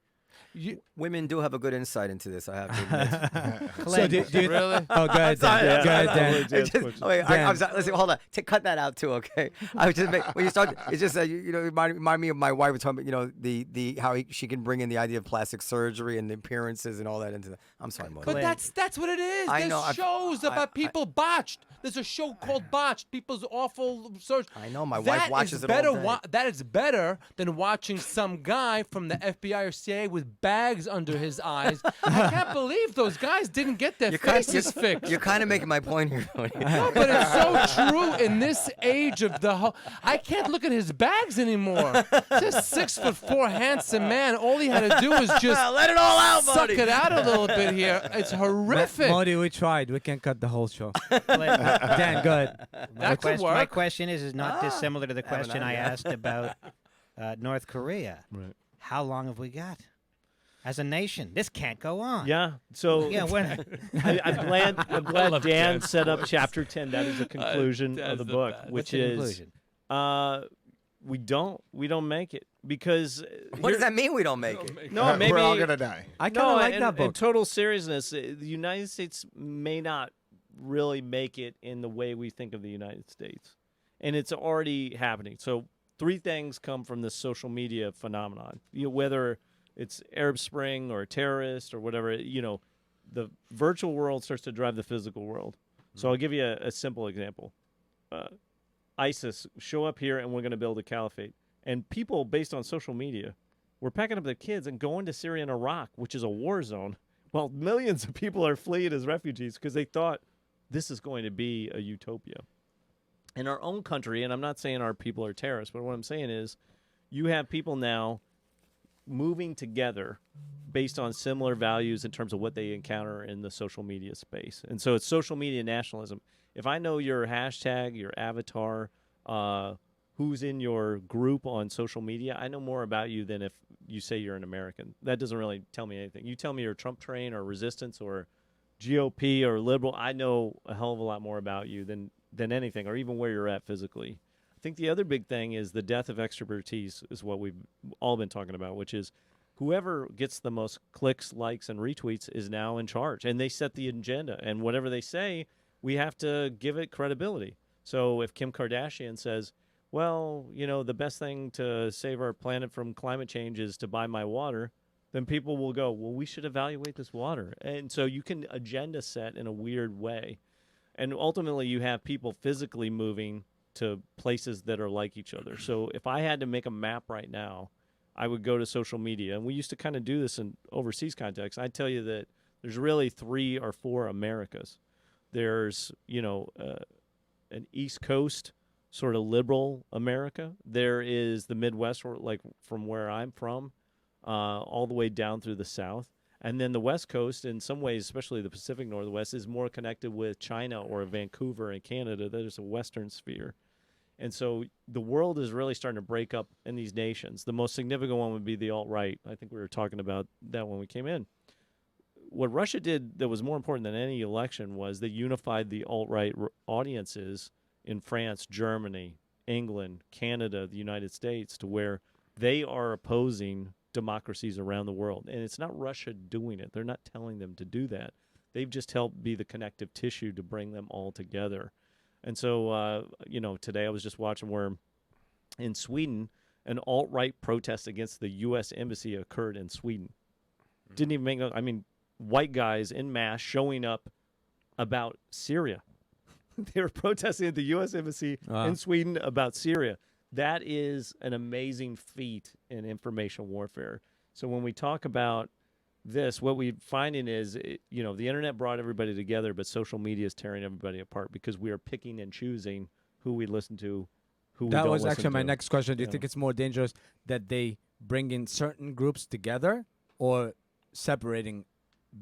Women do have a good insight into this, I have to admit. Clint, do you really? Oh, go ahead, Dan. Go ahead, Dan. I'm sorry, listen, hold on. Cut that out too, okay? I was just when you start. It's just remind me of my wife was talking about the how she can bring in the idea of plastic surgery and the appearances and all that into the. I'm sorry, Mother. But that's what it is. I There's know, shows about people botched. There's a show called Botched. People's awful search. I know, my wife watches it all day. That is better than watching some guy from the FBI or CIA with bags under his eyes. I can't believe those guys didn't get their faces fixed. You're kind of making my point here. No, but it's so true in this age of the whole. I can't look at his bags anymore. Just 6'4" handsome man. All he had to do was just let it all out, suck buddy. it out a little bit here. It's horrific. Modi, we tried. We can cut the whole show. Dan, go ahead. That could work. My question is not dissimilar to the question I asked about North Korea. Right. How long have we got? as a nation. This can't go on. Yeah. So Yeah, we're I'm glad love Dan Dan's set up voice. chapter 10. That is the conclusion of Dan's the the book, best. What's which the is conclusion? we don't make it because What does that mean? We don't make it. no maybe we're all gonna die. I kind of like that in book. total seriousness, the United States may not really make it in the way we think of the United States, and it's already happening. So 3 things come from this social media phenomenon. Whether it's Arab Spring or terrorist or whatever, the virtual world starts to drive the physical world. So I'll give you a simple example. ISIS show up here and we're going to build a caliphate. And people, based on social media, were packing up their kids and going to Syria and Iraq, which is a war zone. Well, millions of people are fleeing as refugees because they thought this is going to be a utopia. In our own country, and I'm not saying our people are terrorists, but what I'm saying is you have people now moving together based on similar values in terms of what they encounter in the social media space. And so it's social media nationalism. If I know your hashtag, your avatar, who's in your group on social media, I know more about you than if you say you're an American. That doesn't really tell me anything. You tell me you're Trump train or resistance or GOP or liberal, I know a hell of a lot more about you than anything, or even where you're at physically. I think the other big thing is the death of expertise is what we've all been talking about, which is whoever gets the most clicks, likes, and retweets is now in charge, and they set the agenda. And whatever they say, we have to give it credibility. So if Kim Kardashian says, well, the best thing to save our planet from climate change is to buy my water, then people will go, well, we should evaluate this water. And so you can agenda set in a weird way. And ultimately, you have people physically moving to places that are like each other. So if I had to make a map right now, I would go to social media. And we used to kind of do this in overseas context. I'd tell you that there's really 3 or 4 Americas. There's, an East Coast sort of liberal America. There is the Midwest, like from where I'm from, all the way down through the South. And then the West Coast, in some ways, especially the Pacific Northwest, is more connected with China or Vancouver and Canada. There's a Western sphere. And so the world is really starting to break up in these nations. The most significant one would be the alt-right. I think we were talking about that when we came in. What Russia did that was more important than any election was they unified the alt-right audiences in France, Germany, England, Canada, the United States, to where they are opposing democracies around the world. And it's not Russia doing it. They're not telling them to do that. They've just helped be the connective tissue to bring them all together. And so, today I was just watching where in Sweden, an alt-right protest against the U.S. embassy occurred in Sweden. Didn't even make white guys en masse showing up about Syria. They were protesting at the U.S. embassy in Sweden about Syria. That is an amazing feat in information warfare. So when we talk about this, what we're finding is, the internet brought everybody together, but social media is tearing everybody apart because we are picking and choosing who we listen to, who we don't listen to. That was actually my next question. Do you think it's more dangerous that they bring in certain groups together or separating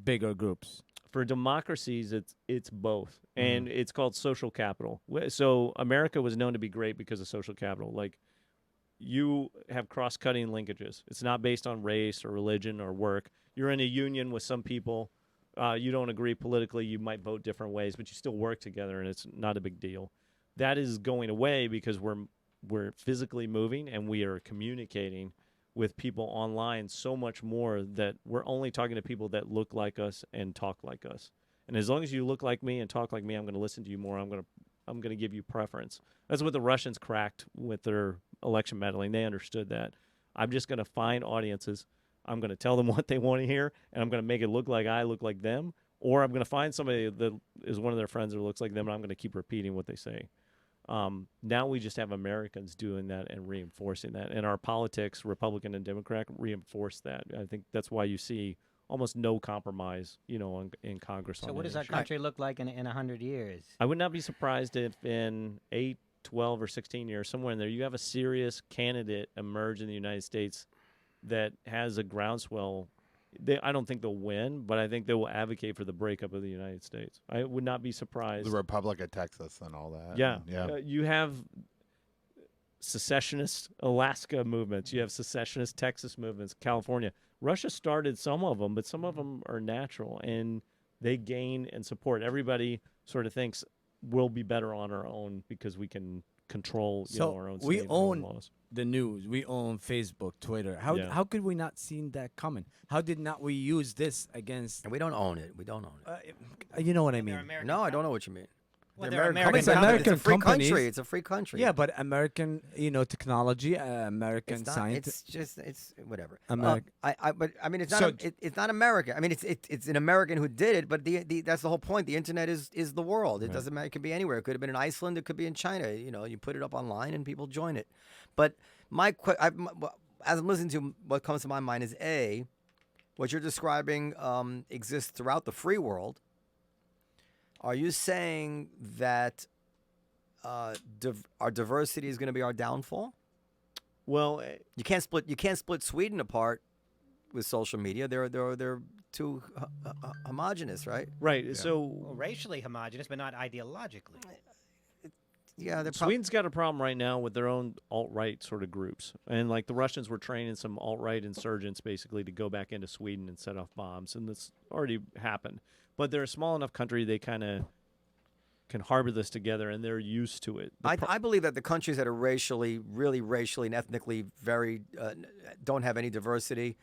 bigger groups? For democracies, it's both, and it's called social capital. So America was known to be great because of social capital. Like, you have cross-cutting linkages. It's not based on race or religion or work. You're in a union with some people. You don't agree politically. You might vote different ways, but you still work together, and it's not a big deal. That is going away because we're physically moving and we are communicating with people online so much more that we're only talking to people that look like us and talk like us. And as long as you look like me and talk like me, I'm going to listen to you more. I'm going to give you preference. That's what the Russians cracked with their election meddling. They understood that. I'm just going to find audiences. I'm going to tell them what they want to hear, and I'm going to make it look like I look like them, or I'm going to find somebody that is one of their friends that looks like them, and I'm going to keep repeating what they say. Now we just have Americans doing that and reinforcing that. And our politics, Republican and Democrat, reinforce that. I think that's why you see almost no compromise, in Congress. So what does our country look like in 100 years? I would not be surprised if in 8, 12, or 16 years, somewhere in there, you have a serious candidate emerge in the United States that has a groundswell. I don't think they'll win, but I think they will advocate for the breakup of the United States. I would not be surprised. The Republic of Texas and all that. Yeah. Yeah. You have secessionist Alaska movements. You have secessionist Texas movements, California. Russia started some of them, but some of them are natural, and they gain and support. Everybody sort of thinks we'll be better on our own because we can control our own state we and our own own laws. the news. We own Facebook, Twitter. Yeah. How could we not seen that coming? How did not we use this against? And we don't own it. We don't own it. You know what I They're mean? American No, I don't know what you mean. Well, They're they're American American companies. companies. It's a free Companies. country. It's a free country. Yeah, but American, technology, American It's not, science. it's whatever. American. But I mean, it's not. So- It's not American. I mean, it's an American who did it. But that's the whole point. The internet is the world. It doesn't matter. It could be anywhere. It could have been in Iceland. It could be in China. You put it up online and people join it. But as I'm listening to what comes to my mind is what you're describing exists throughout the free world. Are you saying that our diversity is going to be our downfall? Well, You can't split Sweden apart with social media. They're too homogenous, right? right. So Well, racially homogenous, but not ideologically. Yeah, they're Sweden's got a problem right now with their own alt-right sort of groups. And like the Russians were training some alt-right insurgents basically to go back into Sweden and set off bombs. And this already happened. But they're a small enough country, they kind of can harbor this together and they're used to it. I believe that the countries that are really racially and ethnically very don't have any diversity,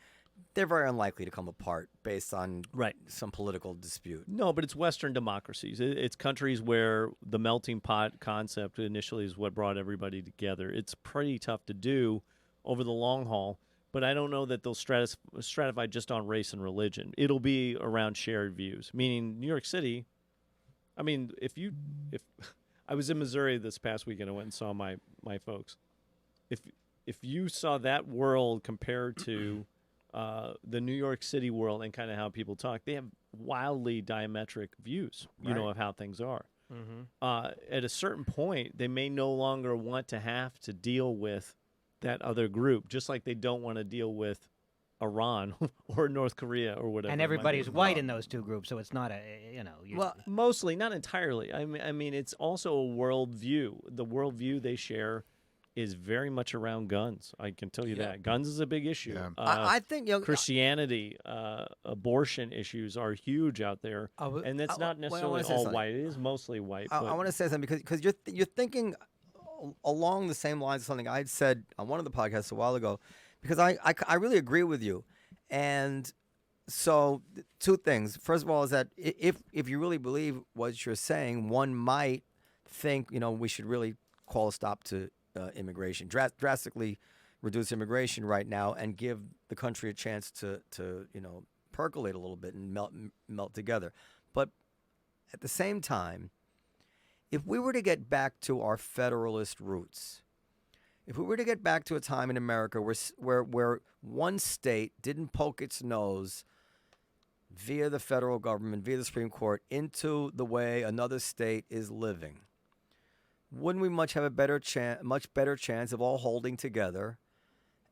they're very unlikely to come apart based on some political dispute. No, but it's Western democracies. It's countries where the melting pot concept initially is what brought everybody together. It's pretty tough to do over the long haul, but I don't know that they'll stratify just on race and religion. It'll be around shared views, meaning New York City. I mean, if I was in Missouri this past weekend, I went and saw my folks. If you saw that world compared to the New York City world and kind of how people talk, they have wildly diametric views, of how things are. Mm-hmm. At a certain point, they may no longer want to have to deal with that other group, just like they don't want to deal with Iran or North Korea or whatever. And everybody's white in those two groups, so it's not Well, mostly, not entirely. I mean, it's also a worldview. The worldview they share is very much around guns. I can tell you that. Guns is a big issue. Yeah. I think Christianity, abortion issues are huge out there, and that's not necessarily all white. It is mostly white. I want to say something because you're thinking along the same lines of something I'd said on one of the podcasts a while ago, because I really agree with you, and so two things. First of all, is that if you really believe what you're saying, one might think we should really call a stop to immigration, drastically reduce immigration right now, and give the country a chance to percolate a little bit and melt together. But at the same time, if we were to get back to our federalist roots, if we were to get back to a time in America where one state didn't poke its nose via the federal government, via the Supreme Court, into the way another state is living, wouldn't we much better chance of all holding together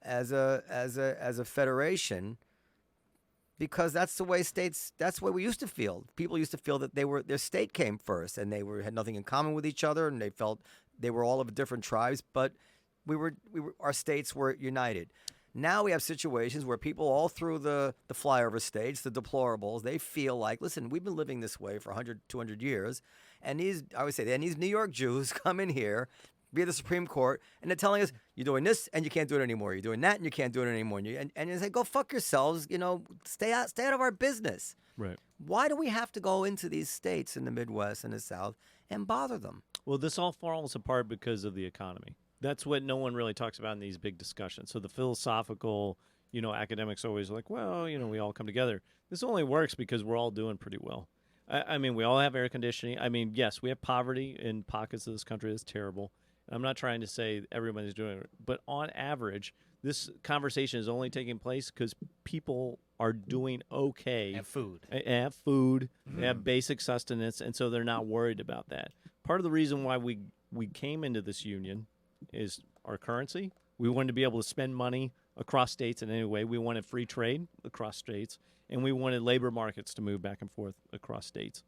as a federation? Because that's the way we used to feel. People used to feel that their state came first, and they had nothing in common with each other, and they felt they were all of different tribes, but our states were united. Now we have situations where people all through the flyover states, the deplorables, they feel like, listen, we've been living this way for 100, 200 years, and these New York Jews come in here via the Supreme Court, and they're telling us, you're doing this, and you can't do it anymore. You're doing that, and you can't do it anymore. And you say, go fuck yourselves. Stay out of our business. Right. Why do we have to go into these states in the Midwest and the South and bother them? Well, this all falls apart because of the economy. That's what no one really talks about in these big discussions. So the philosophical, academics are always like, well, we all come together. This only works because we're all doing pretty well. I mean, we all have air conditioning. I mean, yes, we have poverty in pockets of this country. That's terrible. I'm not trying to say everybody's doing it, but on average, this conversation is only taking place because people are doing okay. have food. Have food. They have basic sustenance, and so they're not worried about that. Part of the reason why we came into this union is our currency. We wanted to be able to spend money across states in any way. We wanted free trade across states, and we wanted labor markets to move back and forth across states.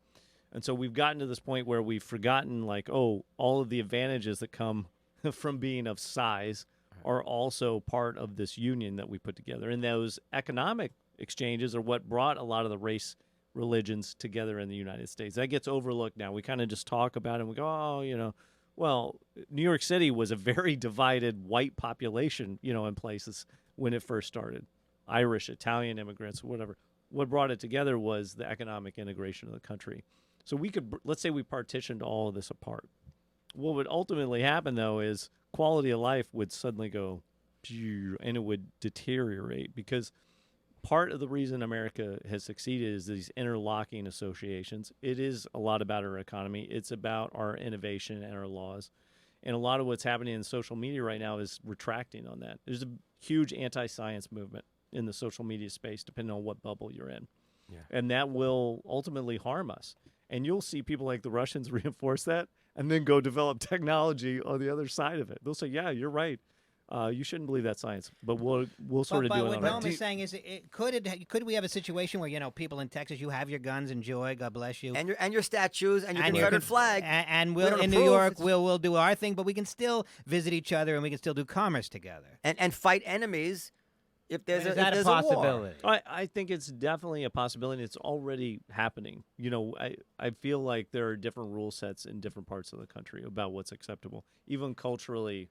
And so we've gotten to this point where we've forgotten, all of the advantages that come from being of size are also part of this union that we put together. And those economic exchanges are what brought a lot of the race religions together in the United States. That gets overlooked now. We kind of just talk about it and we go, oh, well, New York City was a very divided white population, in places when it first started. Irish, Italian immigrants, whatever. What brought it together was the economic integration of the country. So let's say we partitioned all of this apart. What would ultimately happen, though, is quality of life would suddenly go, and it would deteriorate, because part of the reason America has succeeded is these interlocking associations. It is a lot about our economy. It's about our innovation and our laws. And a lot of what's happening in social media right now is retracting on that. There's a huge anti-science movement in the social media space, depending on what bubble you're in. Yeah. And that will ultimately harm us. And you'll see people like the Russians reinforce that and then go develop technology on the other side of it. They'll say, yeah, you're right. You shouldn't believe that science, but we'll sort of do it what on our Noam is saying is, could we have a situation where people in Texas, you have your guns, enjoy, God bless you, and your statues and your Confederate flag, and we we'll don't in New approve. York we'll do our thing, but we can still visit each other and we can still do commerce together and fight enemies if there's is a that if a there's possibility? A war. I think it's definitely a possibility. It's already happening. I feel like there are different rule sets in different parts of the country about what's acceptable, even culturally.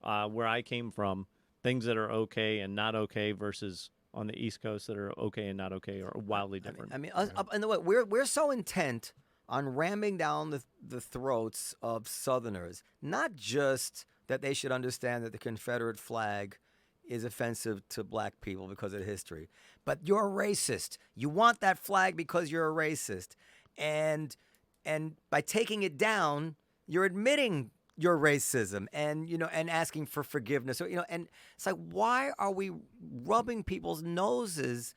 Where I came from, things that are okay and not okay versus on the East Coast that are okay and not okay are wildly different. I mean, us, and the way we're so intent on ramming down the throats of Southerners, not just that they should understand that the Confederate flag is offensive to black people because of history, but you're a racist. You want that flag because you're a racist, and by taking it down, you're admitting your racism and asking for forgiveness. So, and it's like, why are we rubbing people's noses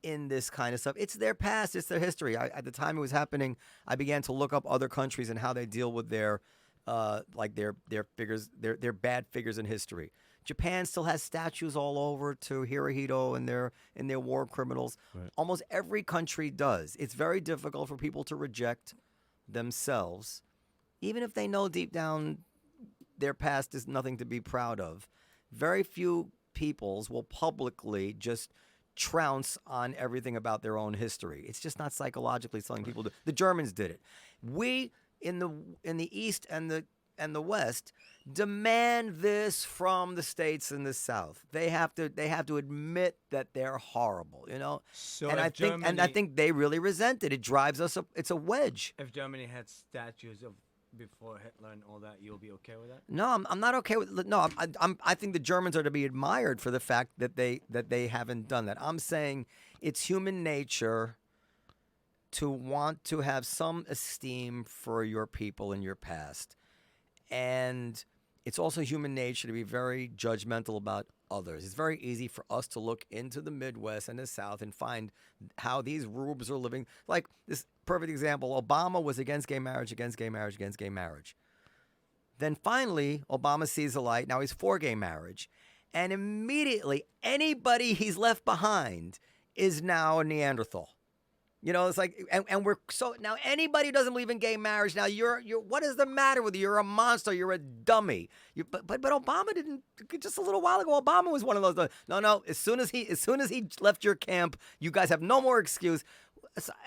in this kind of stuff? It's their past, it's their history. At the time it was happening, I began to look up other countries and how they deal with their figures, their bad figures in history. Japan still has statues all over to Hirohito and their war criminals. Right. Almost every country does. It's very difficult for people to reject themselves, even if they know deep down their past is nothing to be proud of. Very few peoples will publicly just trounce on everything about their own history. It's just not psychologically something people do. The Germans did it. We in the East and the West demand this from the states in the South. They have to admit that they're horrible, So and if I think they really resent it. It drives us it's a wedge. If Germany had statues of before Hitler and all that, you'll be okay with that? No, I'm not okay with. No, I think the Germans are to be admired for the fact that they haven't done that. I'm saying it's human nature to want to have some esteem for your people and your past, and it's also human nature to be very judgmental about others. It's very easy for us to look into the Midwest and the South and find how these rubes are living. Like this perfect example, Obama was against gay marriage. Then finally, Obama sees the light. Now he's for gay marriage. And immediately, anybody he's left behind is now a Neanderthal. It's like, and we're so, now anybody who doesn't believe in gay marriage, now you're what is the matter with you? You're a monster. You're a dummy. But Obama didn't, just a little while ago, Obama was one of those. No, as soon as he left your camp, you guys have no more excuse.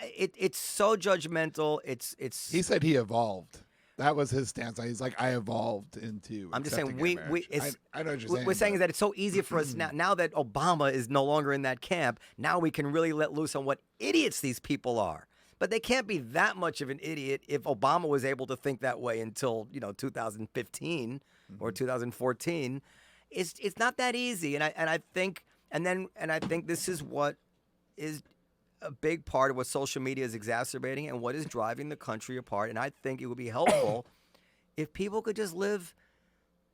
It's so judgmental. It's. He said he evolved. That was his stance. He's like, I evolved into. I'm just saying I know what you're saying. We're saying is that it's so easy for us now that Obama is no longer in that camp. Now we can really let loose on what idiots these people are. But they can't be that much of an idiot if Obama was able to think that way until 2015 or 2014. It's not that easy, and I think this is what is a big part of what social media is exacerbating and what is driving the country apart. And I think it would be helpful if people could just live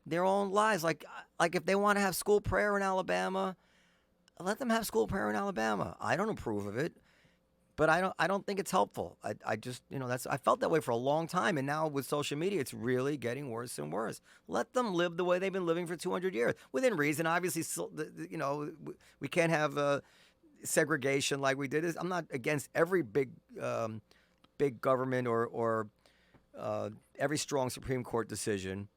their own lives. Like if they want to have school prayer in Alabama, let them have school prayer in Alabama. I don't approve of it, but I don't think it's helpful. I just, I felt that way for a long time. And now with social media, it's really getting worse and worse. Let them live the way they've been living for 200 years within reason. Obviously, we can't have, segregation like we did. I'm not against every big government or every strong Supreme Court decision,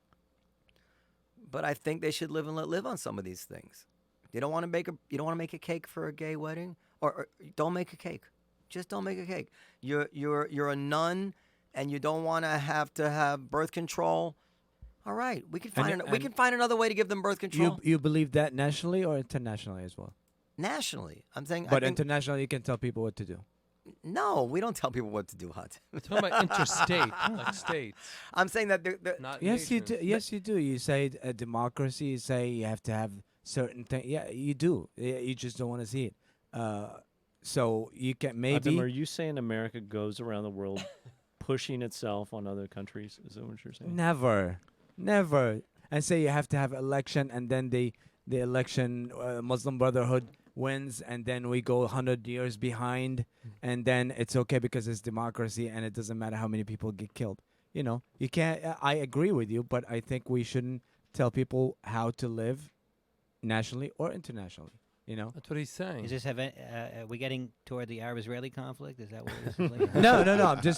but I think they should live and let live on some of these things. You don't want to make a cake for a gay wedding, or don't make a cake. Just don't make a cake. You're a nun, and you don't want to have birth control. All right, we can find another way to give them birth control. You believe that nationally or internationally as well? Nationally, I'm saying. But internationally, you can tell people what to do. No, we don't tell people what to do, Hunt. We're talking about interstate, like states. I'm saying that Not Yes, you nations. do. Yes, you do. You say a democracy. You say you have to have certain things. Yeah, you do. You just don't want to see it. So you can Adam, are maybe you saying America goes around the world pushing itself on other countries? Is that what you're saying? never, and say you have to have election, and then the election Muslim Brotherhood wins, and then we go 100 years behind, and then it's okay because it's democracy, and it doesn't matter how many people get killed. You can't. I agree with you, but I think we shouldn't tell people how to live nationally or internationally. That's what he's saying. Is this are we getting toward the Arab-Israeli conflict? Is that what this is like? No.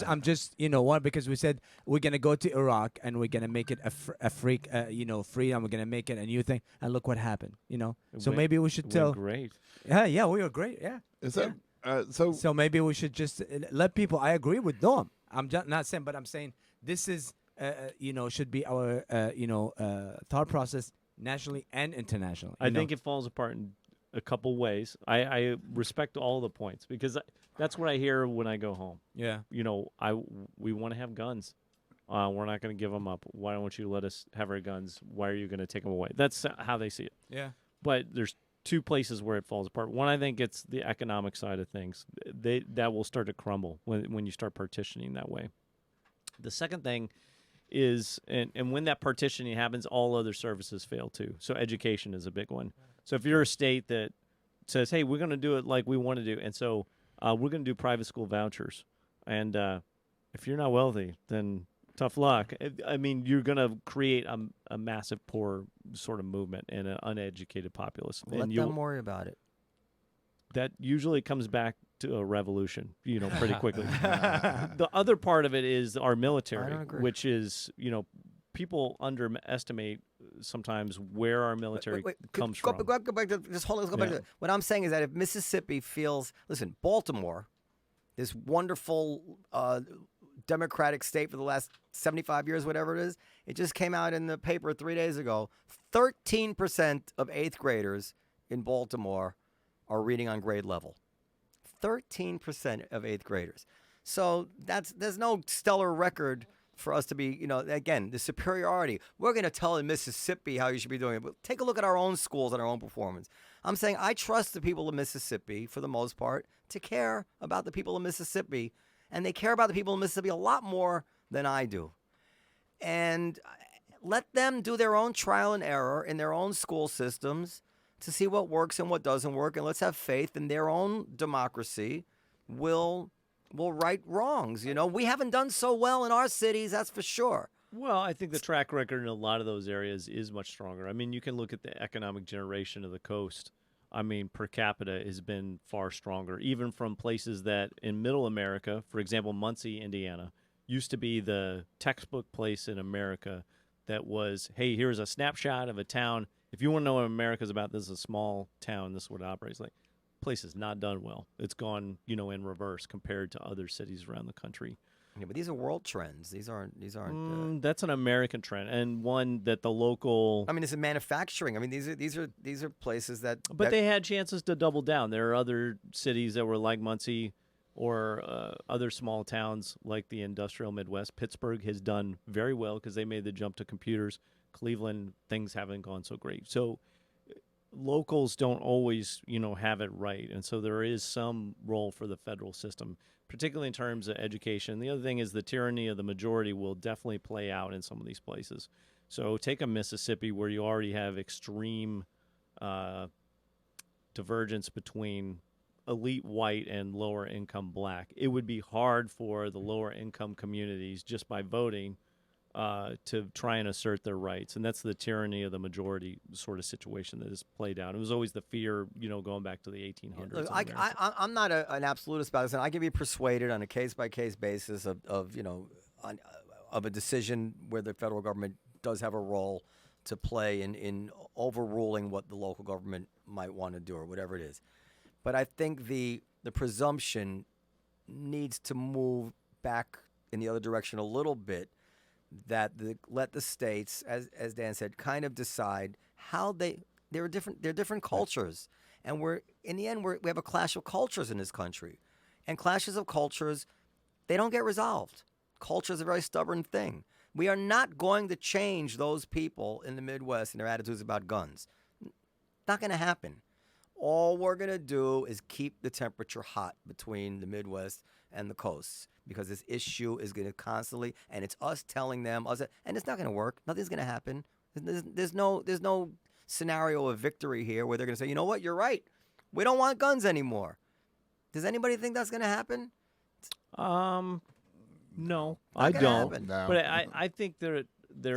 I'm just what, because we said we're gonna go to Iraq and we're gonna make it a freak, freedom. We're gonna make it a new thing, and look what happened. So maybe we should It tell. went great. Yeah, we were great. Yeah. Is that so? So maybe we should just let people. I agree with Dom. I'm just not saying, but I'm saying this is should be our thought process nationally and internationally. I think it falls apart in a couple ways. I respect all the points because that's what I hear when I go home. Yeah. We want to have guns. We're not going to give them up. Why don't you let us have our guns? Why are you going to take them away? That's how they see it. Yeah. But there's two places where it falls apart. One, I think it's the economic side of things. That will start to crumble when you start partitioning that way. The second thing is, and when that partitioning happens, all other services fail too. So education is a big one. So if you're a state that says, hey, we're going to do it like we want to do, and so we're going to do private school vouchers, and if you're not wealthy, then tough luck. I mean, you're going to create a massive poor sort of movement and an uneducated populace. Let them worry about it. That usually comes back to a revolution, pretty quickly. The other part of it is our military, which is, people underestimate sometimes where our military comes from. Go back to just hold on. Let's go back to what I'm saying is that if Mississippi feels, listen, Baltimore, this wonderful democratic state for the last 75 years, whatever it is, it just came out in the paper 3 days ago. 13% of 8th graders in Baltimore are reading on grade level. 13% of 8th graders. So there's no stellar record for us to be, again, the superiority. We're going to tell in Mississippi how you should be doing it, but take a look at our own schools and our own performance. I'm saying I trust the people of Mississippi, for the most part, to care about the people of Mississippi, and they care about the people of Mississippi a lot more than I do. And let them do their own trial and error in their own school systems to see what works and what doesn't work, and let's have faith in their own democracy will right wrongs. We haven't done so well in our cities, that's for sure. Well, I think the track record in a lot of those areas is much stronger. I mean, you can look at the economic generation of the coast. I mean, per capita has been far stronger, even from places that in middle America, for example, Muncie, Indiana, used to be the textbook place in America that was, hey, here's a snapshot of a town. If you want to know what America's about, this is a small town. This is what it operates like. Place has not done well. It's gone, in reverse compared to other cities around the country. Yeah, but these are world trends. These aren't. That's an American trend, and one that the local. I mean, it's in manufacturing. I mean, these are places that. But they had chances to double down. There are other cities that were like Muncie, or other small towns like the industrial Midwest. Pittsburgh has done very well because they made the jump to computers. Cleveland, things haven't gone so great. So locals don't always, have it right. And so there is some role for the federal system, particularly in terms of education. The other thing is the tyranny of the majority will definitely play out in some of these places. So take a Mississippi where you already have extreme divergence between elite white and lower income black. It would be hard for the lower income communities just by voting to try and assert their rights. And that's the tyranny of the majority sort of situation that is played out. It was always the fear, going back to the 1800s. Look, I'm not an absolutist about this, and I can be persuaded on a case-by-case basis of a decision where the federal government does have a role to play in overruling what the local government might want to do or whatever it is. But I think the presumption needs to move back in the other direction a little bit, that let the states, as Dan said, kind of decide how they're different cultures. And in the end we have a clash of cultures in this country. And clashes of cultures, they don't get resolved. Culture is a very stubborn thing. We are not going to change those people in the Midwest and their attitudes about guns. Not going to happen. All we're going to do is keep the temperature hot between the Midwest and the coasts, because this issue is going to constantly, and it's us telling them, and it's not going to work. Nothing's going to happen. There's no scenario of victory here where they're going to say, you know what, you're right. We don't want guns anymore. Does anybody think that's going to happen? No, Not I gonna don't. happen. No. But I think there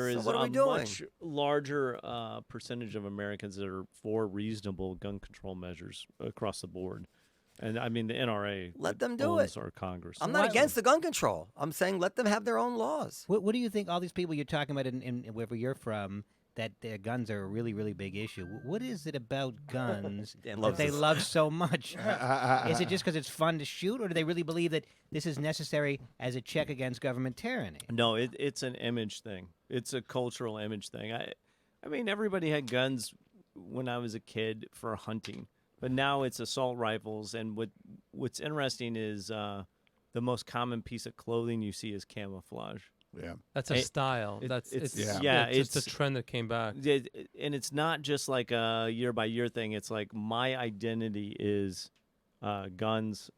is what are a we doing? much larger percentage of Americans that are for reasonable gun control measures across the board. And I mean, the NRA Let them do owns it. our Congress. I'm not against the gun control. I'm saying let them have their own laws. What do you think? All these people you're talking about in wherever you're from, that their guns are a really, really big issue. What is it about guns Dan that loves they this. love so much? Is it just because it's fun to shoot, or do they really believe that this is necessary as a check against government tyranny? No, it's an image thing. It's a cultural image thing. I mean, everybody had guns when I was a kid for hunting, but now it's assault rifles. And what's interesting is the most common piece of clothing you see is camouflage. Yeah. That's a style. It's just a trend that came back. And it's not just like a year by year thing. It's like my identity is guns,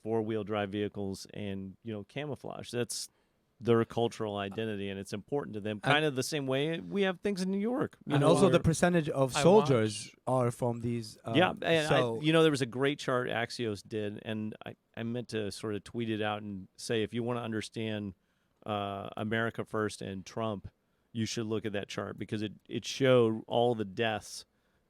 4-wheel drive vehicles, and camouflage. That's their cultural identity, and it's important to them. Kind of the same way we have things in New York. And also the percentage of soldiers are from these. Yeah, and so there was a great chart Axios did, and I meant to sort of tweet it out and say, if you want to understand America First and Trump, you should look at that chart, because it showed all the deaths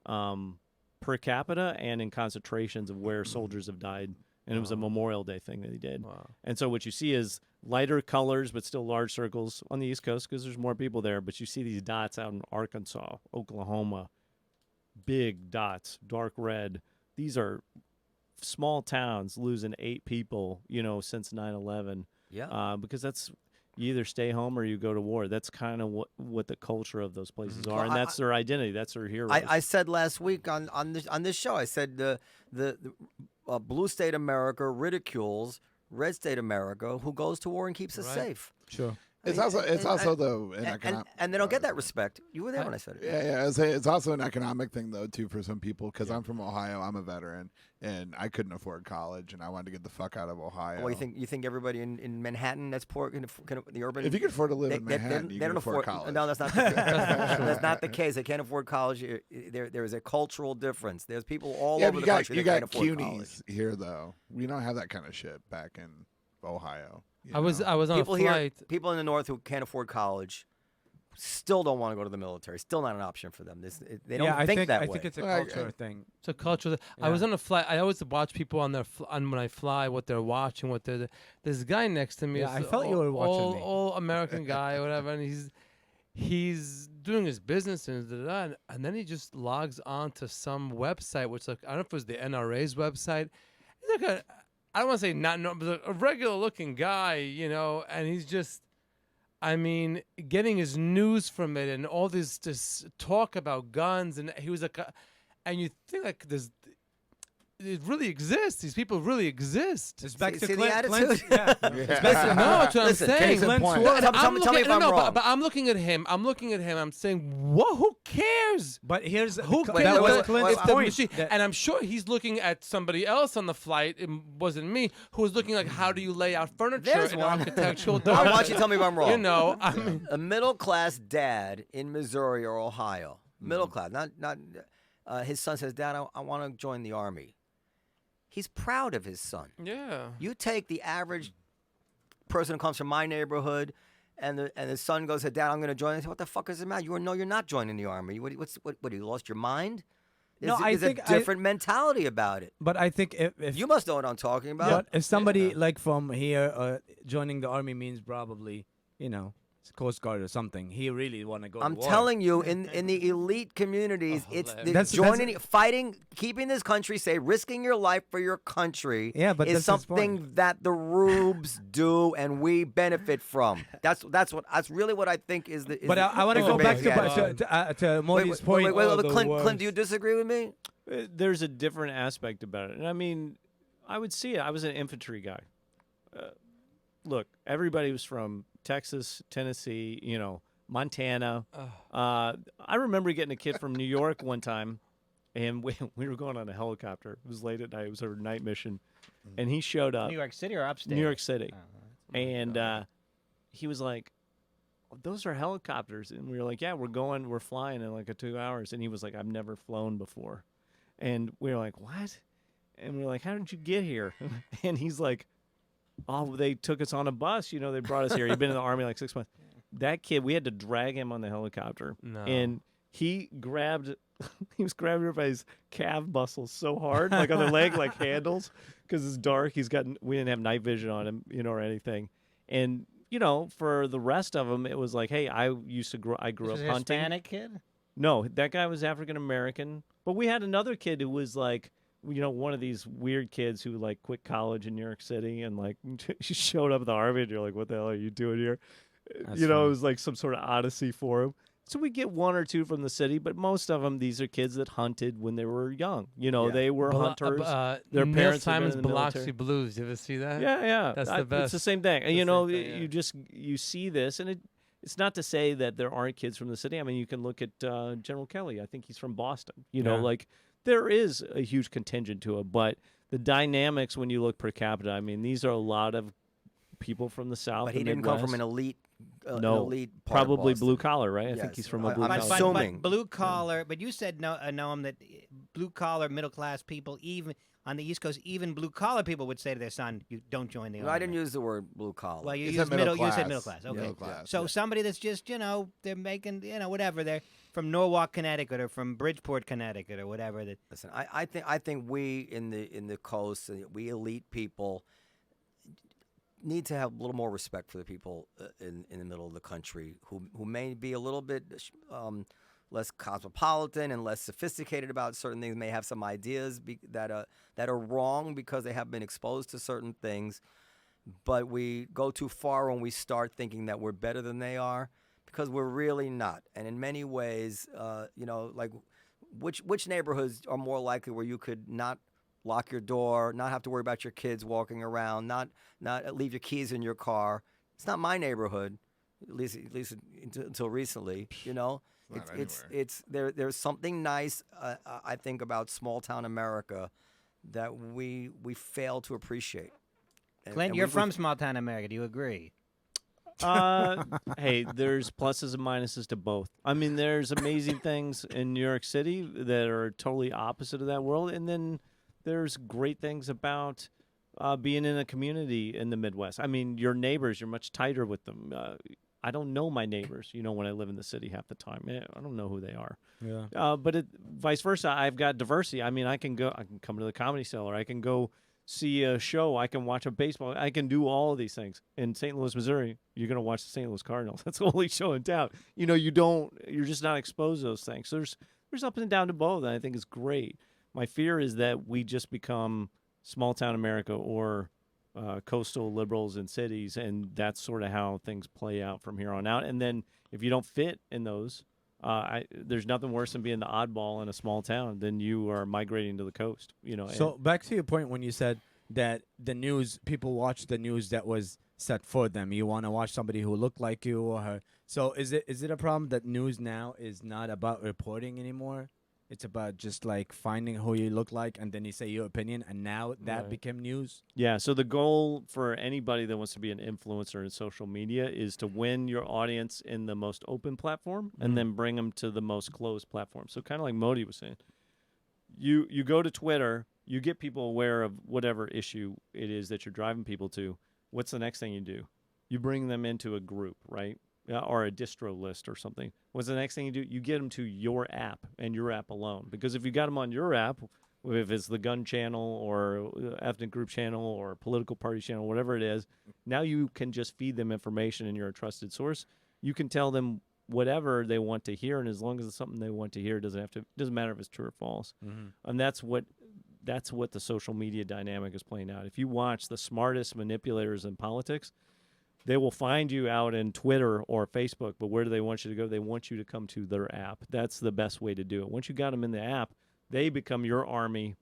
per capita and in concentrations of where soldiers have died. And it was a Memorial Day thing that he did. Wow. And so what you see is lighter colors, but still large circles on the East Coast because there's more people there. But you see these dots out in Arkansas, Oklahoma, big dots, dark red. These are small towns losing 8 people, since 9/11. Yeah. Because that's, you either stay home or you go to war. That's kind of what the culture of those places are, Well, and that's their identity. That's their heroes. I said last week on this show, I said the blue state America ridicules red state America, who goes to war and keeps us safe. sure. It's also though an economic. And they don't get that respect. You were there when I said it. Yeah. It's also an economic thing though too for some people, because I'm from Ohio. I'm a veteran, and I couldn't afford college, and I wanted to get the fuck out of Ohio. Well, you think everybody in Manhattan that's poor can the urban? If you can afford to live in Manhattan, you they can don't afford college. No, that's not. That's not the case. They can't afford college. There is a cultural difference. There's people all over the country you that got can't afford college. CUNYs here though. We don't have that kind of shit back in Ohio. I was on People a here, flight. people in the north who can't afford college, still don't want to go to the military. Still not an option for them. They don't think that way. I think it's a Well, culture thing. It's a culture. I was on a flight. I always watch people on when I fly, what they're watching, what they're. This guy next to me. Yeah, is I felt you were watching me. All American guy or whatever, and he's doing his business and then he just logs on to some website, which I don't know if it was the NRA's website. He's like I don't want to say but a regular looking guy, and he's just. Getting his news from it and all this talk about guns, and he was like, and you think like this, it really exists. These people really exist. It's back See- to see the Clint. attitude? Clint's- No, that's what Listen, I'm saying. case in Clint point. swore- Tell me if I'm wrong. But I'm looking at him. I'm saying, what? Who cares? But here's Who that cares? was wait, Clint's It's the point. machine. that- And I'm sure he's looking at somebody else on the flight. It wasn't me. Who was looking like, how do you lay out furniture There's in one. architectural Why doctrine? don't you tell me if I'm wrong? I mean, A middle class dad in Missouri or Ohio, middle class, not his son says, Dad, I want to join the Army. He's proud of his son. yeah. You take the average person who comes from my neighborhood, and the son goes, Dad, I'm going to join. I say, what the fuck is the matter? You're not joining the Army. What you lost your mind? No, I think a different mentality about it. But I think if You must know what I'm talking about. but if somebody like from here joining the army means probably Coast Guard or something. He really want to go. I'm to war. telling you, in the elite communities, Oh, it's hilarious. joining, fighting, keeping this country safe, risking your life for your country. Yeah, but is that's his point. something that the rubes do, and we benefit from. That's really what I think is the. But I want to go back basic attitude. to Modi's Wait, point. Clint, do you disagree with me? There's a different aspect about it. And I mean, I would see it. I was an infantry guy. Look, everybody was from Texas, Tennessee, Montana. I remember getting a kid from New York one time, and we were going on a helicopter. It was late at night. It was our night mission. And he showed up. New York City or upstate? New York City. Oh, And he was like, those are helicopters. And we were like, yeah, we're flying in like 2 hours. And he was like, I've never flown before. And we were like, what? And we were like, how did you get here? And he's like, oh, they took us on a bus. They brought us here. He'd been in the Army like 6 months. That kid, we had to drag him on the helicopter. No. And he was grabbing her by his calf muscles so hard, like on the leg, like handles, because it's dark. We didn't have night vision on him, or anything. And, for the rest of them, it was like, hey, I grew up this is a hunting. Hispanic kid? No, that guy was African American. But we had another kid who was like, one of these weird kids who like quit college in New York City and like she showed up at the Army and you're like, what the hell are you doing here? That's It funny. was like some sort of odyssey for him. So we get one or two from the city, but most of them, these are kids that hunted when they were young. They were hunters. Their Neil parents had been Simon's in the Biloxi military. Blues. You ever see that? Yeah. That's the It's best. the same thing. And, The same thing, yeah. you see this, and it's not to say that there aren't kids from the city. I mean, you can look at General Kelly. I think he's from Boston. Like there is a huge contingent to it, but the dynamics when you look per capita, I mean, these are a lot of people from the South. But he and didn't come from Midwest. an elite. An No, elite part of probably Boston. blue collar, right? I think Yes. he's from a I- blue I'm collar. assuming. But blue collar. But you said Noam, that blue collar, middle class people, even on the East Coast, even blue collar people would say to their son, "You don't join the No, army." I didn't use the word blue collar. Well, you He used said middle You said class. middle class. Okay. Middle class, So yeah. somebody that's just they're making whatever, they're from Norwalk, Connecticut, or from Bridgeport, Connecticut, or whatever. That Listen, I think we in the coast, we elite people, need to have a little more respect for the people in the middle of the country who may be a little bit less cosmopolitan and less sophisticated about certain things, may have some ideas that are wrong because they have been exposed to certain things. But we go too far when we start thinking that we're better than they are, because we're really not. And in many ways, like which neighborhoods are more likely where you could not lock your door, not have to worry about your kids walking around, not leave your keys in your car? It's not my neighborhood, at least until recently. Not It's there's something nice, I think, about small town America that we fail to appreciate. Clint, you're from small town America. Do you agree? Hey, there's pluses and minuses to both. I mean, there's amazing things in New York City that are totally opposite of that world, and then there's great things about being in a community in the Midwest. I mean, your neighbors, you're much tighter with them. I don't know my neighbors, when I live in the city half the time. I don't know who they are. Yeah. But vice versa, I've got diversity. I mean, I can come to the Comedy Cellar. I can go see a show. I can watch a baseball. I can do all of these things. In St. Louis, Missouri, you're going to watch the St. Louis Cardinals. That's the only show in town. You're just not exposed to those things. So there's up and down to both, and I think it's great. My fear is that we just become small town America or coastal liberals in cities, and that's sort of how things play out from here on out. And then if you don't fit in those, there's nothing worse than being the oddball in a small town than you are migrating to the coast. So back to your point when you said that the news, people watch the news that was set for them. You want to watch somebody who looked like you or her. So is it a problem that news now is not about reporting anymore? It's about just like finding who you look like, and then you say your opinion, and now that Right. became news. Yeah, so the goal for anybody that wants to be an influencer in social media is to win your audience in the most open platform and then bring them to the most closed platform. So kind of like Modi was saying, you go to Twitter, you get people aware of whatever issue it is that you're driving people to. What's the next thing you do? You bring them into a group, right? Or a distro list or something. What's the next thing you do? You get them to your app and your app alone. Because if you got them on your app, if it's the gun channel or ethnic group channel or political party channel, whatever it is, now you can just feed them information and you're a trusted source. you can tell them whatever they want to hear, and as long as it's something they want to hear, it doesn't matter if it's true or false. And that's what the social media dynamic is playing out. If you watch the smartest manipulators in politics, they will find you out in Twitter or Facebook, but where do they want you to go? They want you to come to their app. That's the best way to do it. Once you got them in the app, they become your army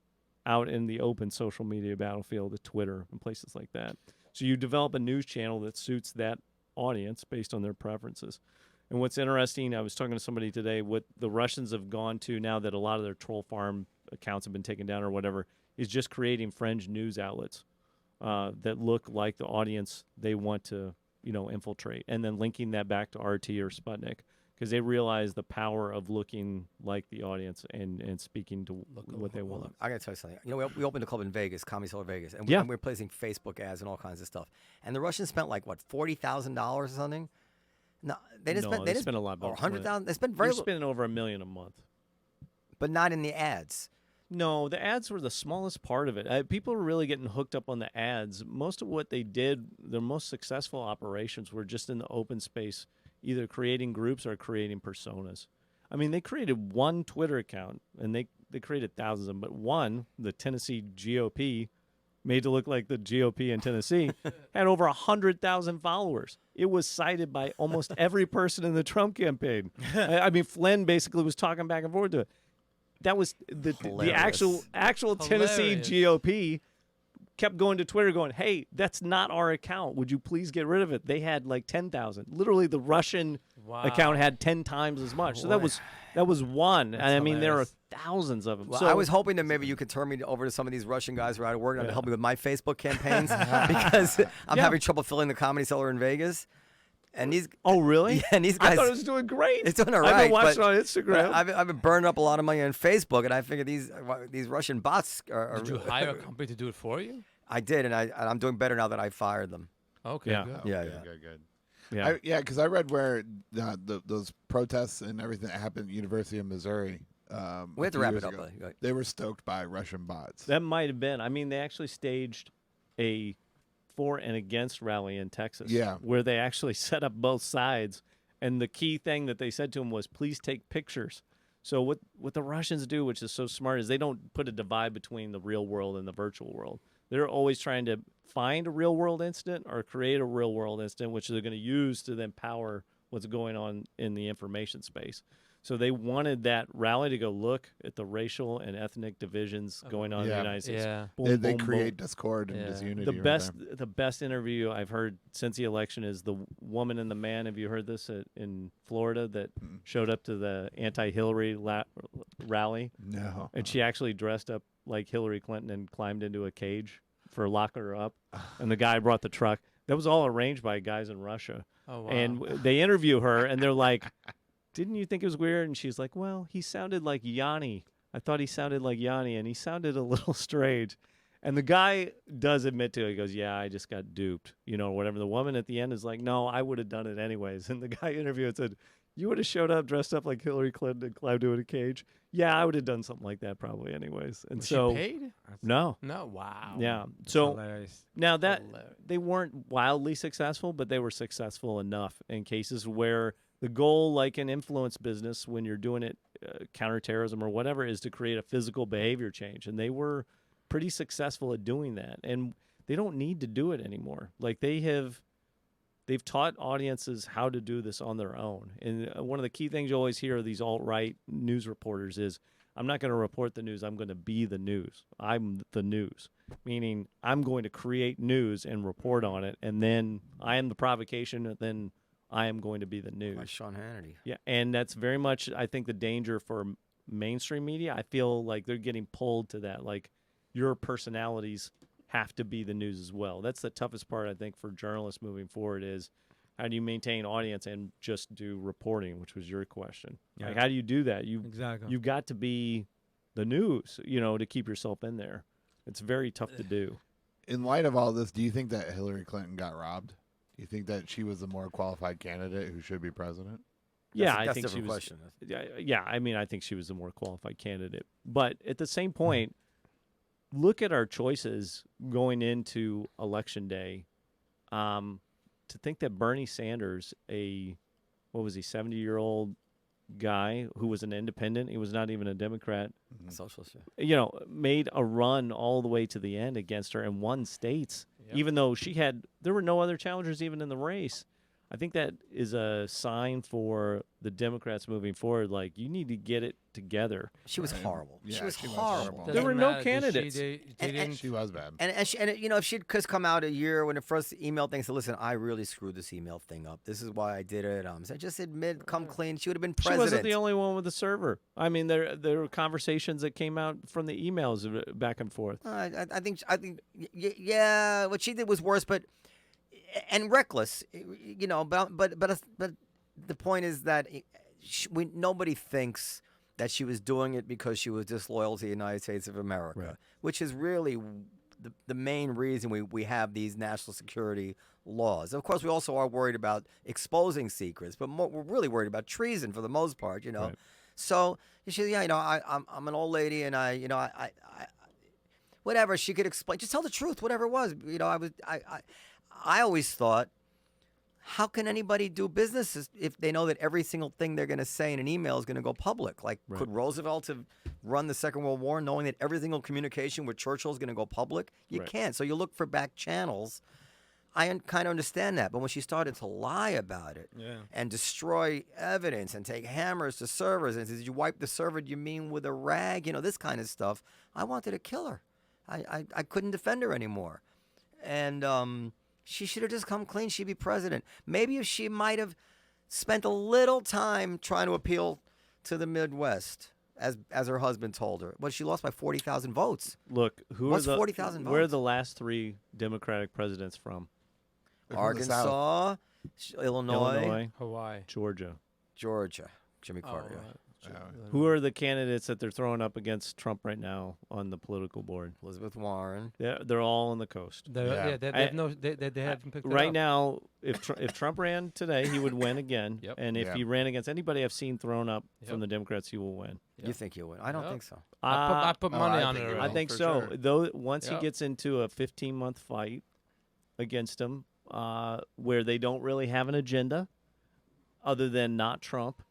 out in the open social media battlefield at Twitter and places like that. So you develop a news channel that suits that audience based on their preferences. And what's interesting, I was talking to somebody today, what the Russians have gone to now that a lot of their troll farm accounts have been taken down or whatever, is just creating fringe news outlets that look like the audience they want to, infiltrate, and then linking that back to RT or Sputnik, because they realize the power of looking like the audience and speaking to what they want. I got to tell you something. We opened a club in Vegas, Comedy Cellar Vegas, and we're placing Facebook ads and all kinds of stuff. And the Russians spent like what, $40,000 or something. No, they didn't spend. They spent a lot more. Or $100,000. They spent very. They're spending over $1 million a month, but not in the ads. No, the ads were the smallest part of it. People were really getting hooked up on the ads. Most of what they did, their most successful operations were just in the open space, either creating groups or creating personas. I mean, they created one Twitter account, and they created thousands of them, but one, the Tennessee GOP, made to look like the GOP in Tennessee, had over 100,000 followers. It was cited by almost every person in the Trump campaign. I mean, Flynn basically was talking back and forth to it. That was the actual Tennessee GOP kept going to Twitter going, hey, that's not our account. Would you please get rid of it? They had like 10,000. Literally, the Russian account had 10 times as much. So that was one. That's I mean, there are hilarious. thousands of them. Well, so I was hoping that maybe you could turn me over to some of these Russian guys who are out of work and help me with my Facebook campaigns because I'm having trouble filling the Comedy Cellar in Vegas. And these, oh really? Yeah, and these guys. I thought it was doing great. It's doing all right. I've been watching but, on Instagram. I've been burning up a lot of money on Facebook, and I figured these Russian bots are. Did you hire a company to do it for you? I did, and I'm doing better now that I fired them. Okay. Yeah. Good. Yeah, Good. Yeah. Because I read where those protests and everything that happened at the University of Missouri. We have to wrap it up. They were stoked by Russian bots. That might have been. I mean, they actually staged a for and against rally in Texas. Yeah. Where they actually set up both sides. And the key thing that they said to them was, please take pictures. So what the Russians do, which is so smart, is they don't put a divide between the real world and the virtual world. They're always trying to find a real world incident or create a real world incident, which they're going to use to then power what's going on in the information space. So they wanted that rally to go look at the racial and ethnic divisions going on in the United States. Yeah. Boom, They boom, create boom. discord and disunity. The best interview I've heard since the election is the woman and the man. Have you heard this in Florida that showed up to the anti-Hillary rally? No. And she actually dressed up like Hillary Clinton and climbed into a cage for locking her up. And the guy brought the truck. That was all arranged by guys in Russia. Oh, wow. And they interview her, and they're like, didn't you think it was weird? And she's like, well, he sounded like Yanni. I thought he sounded like Yanni, and he sounded a little strange. And the guy does admit to it. He goes, yeah, I just got duped, or whatever. The woman at the end is like, no, I would have done it anyways. And the guy interviewed said, you would have showed up dressed up like Hillary Clinton and climbed into a cage? Yeah, I would have done something like that probably anyways. And Was so she paid? No. No. Wow. Yeah. That's So hilarious. now that they weren't wildly successful, but they were successful enough in cases where the goal, like in influence business, when you're doing it, counterterrorism or whatever, is to create a physical behavior change. And they were pretty successful at doing that. And they don't need to do it anymore. Like they've taught audiences how to do this on their own. And one of the key things you always hear of these alt-right news reporters is, I'm not going to report the news. I'm going to be the news. I'm the news, meaning I'm going to create news and report on it. And then I am the provocation. And then I am going to be the news. Like Sean Hannity. Yeah. And that's very much, I think, the danger for mainstream media. I feel like they're getting pulled to that. Like your personalities have to be the news as well. That's the toughest part, I think, for journalists moving forward is how do you maintain audience and just do reporting, which was your question. Yeah. Like, how do you do that? Exactly. You've got to be the news, to keep yourself in there. It's very tough to do. In light of all this, do you think that Hillary Clinton got robbed? Do you think that she was the more qualified candidate who should be president? Yeah, That's I think a she different was. question. Yeah, I mean, I think she was the more qualified candidate. But at the same point, look at our choices going into Election Day. To think that Bernie Sanders, a what was he, 70-year-old guy who was an independent. He was not even a Democrat. Socialist. Made a run all the way to the end against her and won states, even though there were no other challengers even in the race. I think that is a sign for the Democrats moving forward. Like, you need to get it together. She was horrible. Yeah, she was she was horrible. horrible. There were Doesn't no matter. candidates. She was bad. And if she'd just come out a year when the first email thing said, listen, I really screwed this email thing up. This is why I did it. So just admit, come clean. She would have been president. She wasn't the only one with the server. I mean, there were conversations that came out from the emails back and forth. I think, yeah, what she did was worse, and reckless, But the point is that nobody thinks that she was doing it because she was disloyal to the United States of America, Right. which is really the main reason we have these national security laws. Of course, we also are worried about exposing secrets, but we're really worried about treason for the most part, Right. So she, I'm an old lady, and I whatever she could explain, just tell the truth, whatever it was. I always thought, how can anybody do business if they know that every single thing they're going to say in an email is going to go public? Like, Right. could Roosevelt have run the Second World War knowing that every single communication with Churchill is going to go public? You Right. can't. So you look for back channels. I kind of understand that. But when she started to lie about it and destroy evidence and take hammers to servers and says, did you wipe the server? Do you mean with a rag? This kind of stuff. I wanted to kill her. I couldn't defend her anymore. And she should have just come clean. She'd be president. Maybe if she might have spent a little time trying to appeal to the Midwest, as her husband told her. But she lost by 40,000 votes. Look, What's 40,000 where are votes? the last 3 Democratic presidents from? They're from the South. Arkansas, Illinois, Hawaii. Georgia. Georgia. Jimmy Carter. Who are the candidates that they're throwing up against Trump right now on the political board? Elizabeth Warren. They're all on the coast. They haven't picked it Right up. now, if Trump ran today, he would win again. Yep. And if Yeah. he ran against anybody I've seen thrown up Yep. from the Democrats, he will win. You think he'll win? I don't Yep. think so. I put money I on think it you're I already. think for so. sure. Though once he Yep. gets into a 15-month fight against him, where they don't really have an agenda other than not Trump.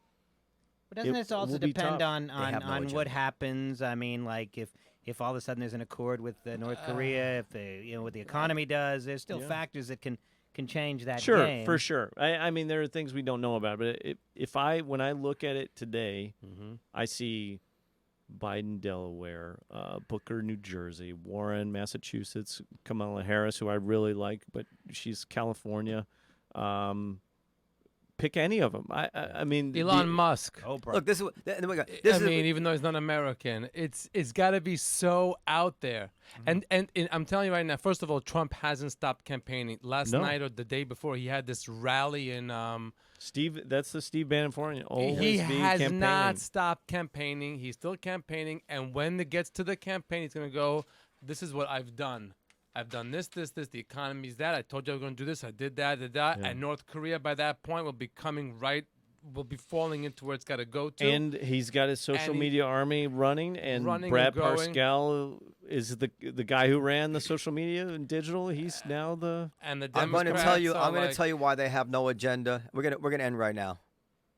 But doesn't It this also will be depend tough. on have no what agenda. happens? I mean, like if all of a sudden there's an accord with North Korea, if what the economy does, there's still Yeah. factors that can change that Sure, game. for sure. I mean, there are things we don't know about, but when I look at it today, I see Biden, Delaware, Booker, New Jersey, Warren, Massachusetts, Kamala Harris, who I really like, but she's California. Pick any of them. I mean, Elon Musk. Look, this is Even though he's not American, it's got to be so out there. And I'm telling you right now, first of all, Trump hasn't stopped campaigning. Last No. night or the day before, he had this rally in. Steve. That's the Steve Bannon formula. Always He be has campaigning. not stopped campaigning. He's still campaigning, and when it gets to the campaign, he's gonna go, "This is what I've done. I've done this. The economy's that. I told you I was going to do this. I did that, Yeah. And North Korea, by that point, will be falling into where it's got to go to. And he's got his social And he- media army running, and Running Brad and going. Parscale is the guy who ran the social media and digital. He's now the. And the I'm going to Democrats tell you. are I'm going to like- tell you why they have no agenda. We're gonna end right now.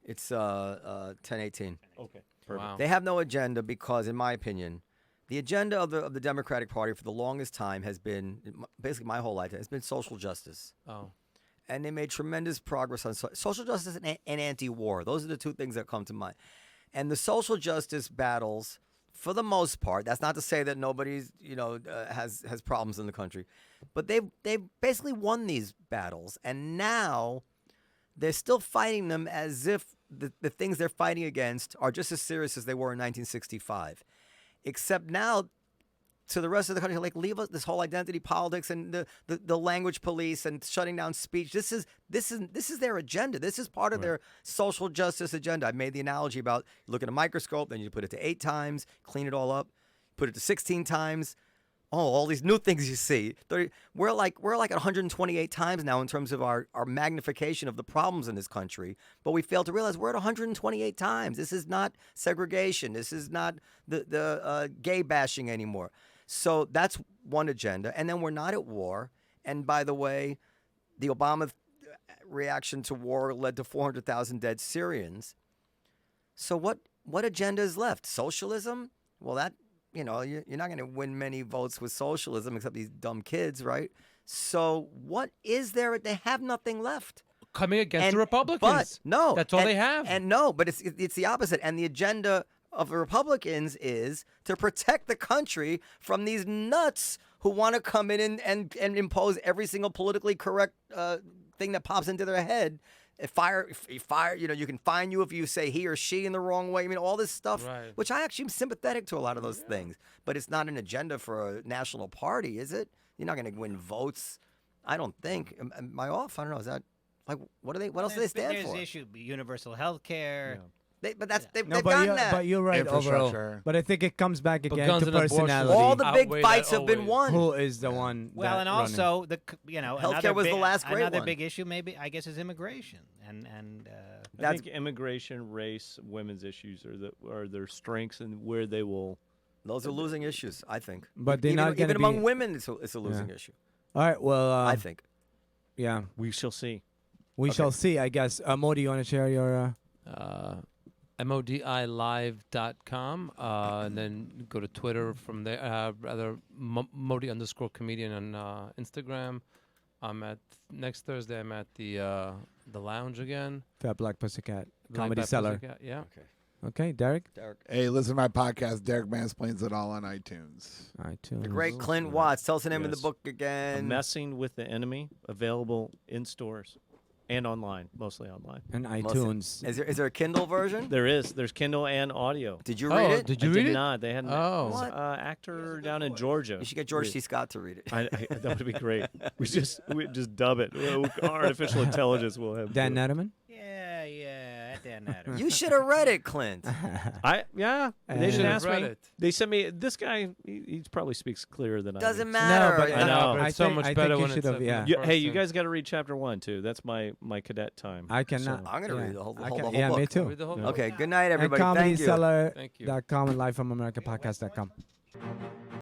It's 10:18. Okay. Wow. They have no agenda because, in my opinion, the agenda of the Democratic Party for the longest time has been, basically my whole life, has been social justice. Oh. And they made tremendous progress on social justice and anti-war. Those are the two things that come to mind. And the social justice battles, for the most part, that's not to say that nobody's has problems in the country, but they've basically won these battles, and now they're still fighting them as if the things they're fighting against are just as serious as they were in 1965. Except now, to the rest of the country, like, leave us this whole identity politics and the language police and shutting down speech. This is their agenda. This is part of their social justice agenda. I made the analogy about you look at a microscope, then you put it to 8 times, clean it all up, put it to 16 times. Oh, all these new things you see. We're like at 128 times now in terms of our magnification of the problems in this country, but we fail to realize we're at 128 times. This is not segregation. This is not the gay bashing anymore. So that's one agenda. And then we're not at war. And by the way, the Obama reaction to war led to 400,000 dead Syrians. So what agenda is left? Socialism? Well, that, you're not going to win many votes with socialism except these dumb kids, right? So what is there? They have nothing left. Coming against the But Republicans. no, That's all they have. And no, but it's the opposite. And the agenda of the Republicans is to protect the country from these nuts who want to come in and impose every single politically correct thing that pops into their head. Fire, you can fine you if you say he or she in the wrong way. I mean, all this stuff, Right. which I actually am sympathetic to a lot of those things. But it's not an agenda for a national party, is it? You're not going to win votes, I don't think. Am I off? I don't know. Is that like what else do they stand There's for? issue universal health care. They've No, gotten but that. but you're right overall. Infrastructure. But I think it comes back again guns to and abortion personality. All the big outweigh fights that have been always. won. Who is the one? Well, that and running? also Healthcare was the last great another one. big issue, maybe I guess, is immigration and I think immigration, race, women's issues are their strengths and where they will. Those are losing issues, I think. But they're even, not gonna even among be- women, it's a losing issue. All right. Well, I think. yeah, We shall see. we shall see. I guess. Modi, you want to share your? MODIlive.com, and then go to Twitter from there. Rather, Modi_comedian on Instagram. Next Thursday. I'm at the lounge again. Fat Black Pussycat Black Comedy Bat Cellar. Pussycat, yeah. Okay, Derek. Derek. Hey, listen to my podcast, Derek Mansplains It All on iTunes. iTunes. The great Clint Watts. Tell us the name of the Yes. book again. Messing with the Enemy, available in stores and online, mostly online. And Mostly. iTunes. Is there a Kindle version? There's Kindle and audio. Did you read it? Did you I read it? not. They had an Oh. actor down in Georgia. You should get George read- C. Scott to read it. That would be great. We just dub it. Artificial intelligence will have. Dan do it. Netterman. yeah, that matter. You should have read it, Clint. They You didn't should've ask read me. it. They sent me this guy. He probably speaks clearer than I do. Doesn't matter. but I know. But I it's so think- much I better think you when it's should've- a- yeah. You, hey, you person. guys got to read chapter 1 too. That's my cadet time. I cannot. So- I'm gonna yeah. read the whole, I whole, can- whole yeah, book. me too. Read the whole Yeah. book. Okay. Good night, And everybody. Thank you. ComedyCellar.com Thank you. and LiveFromAmericapodcast.com.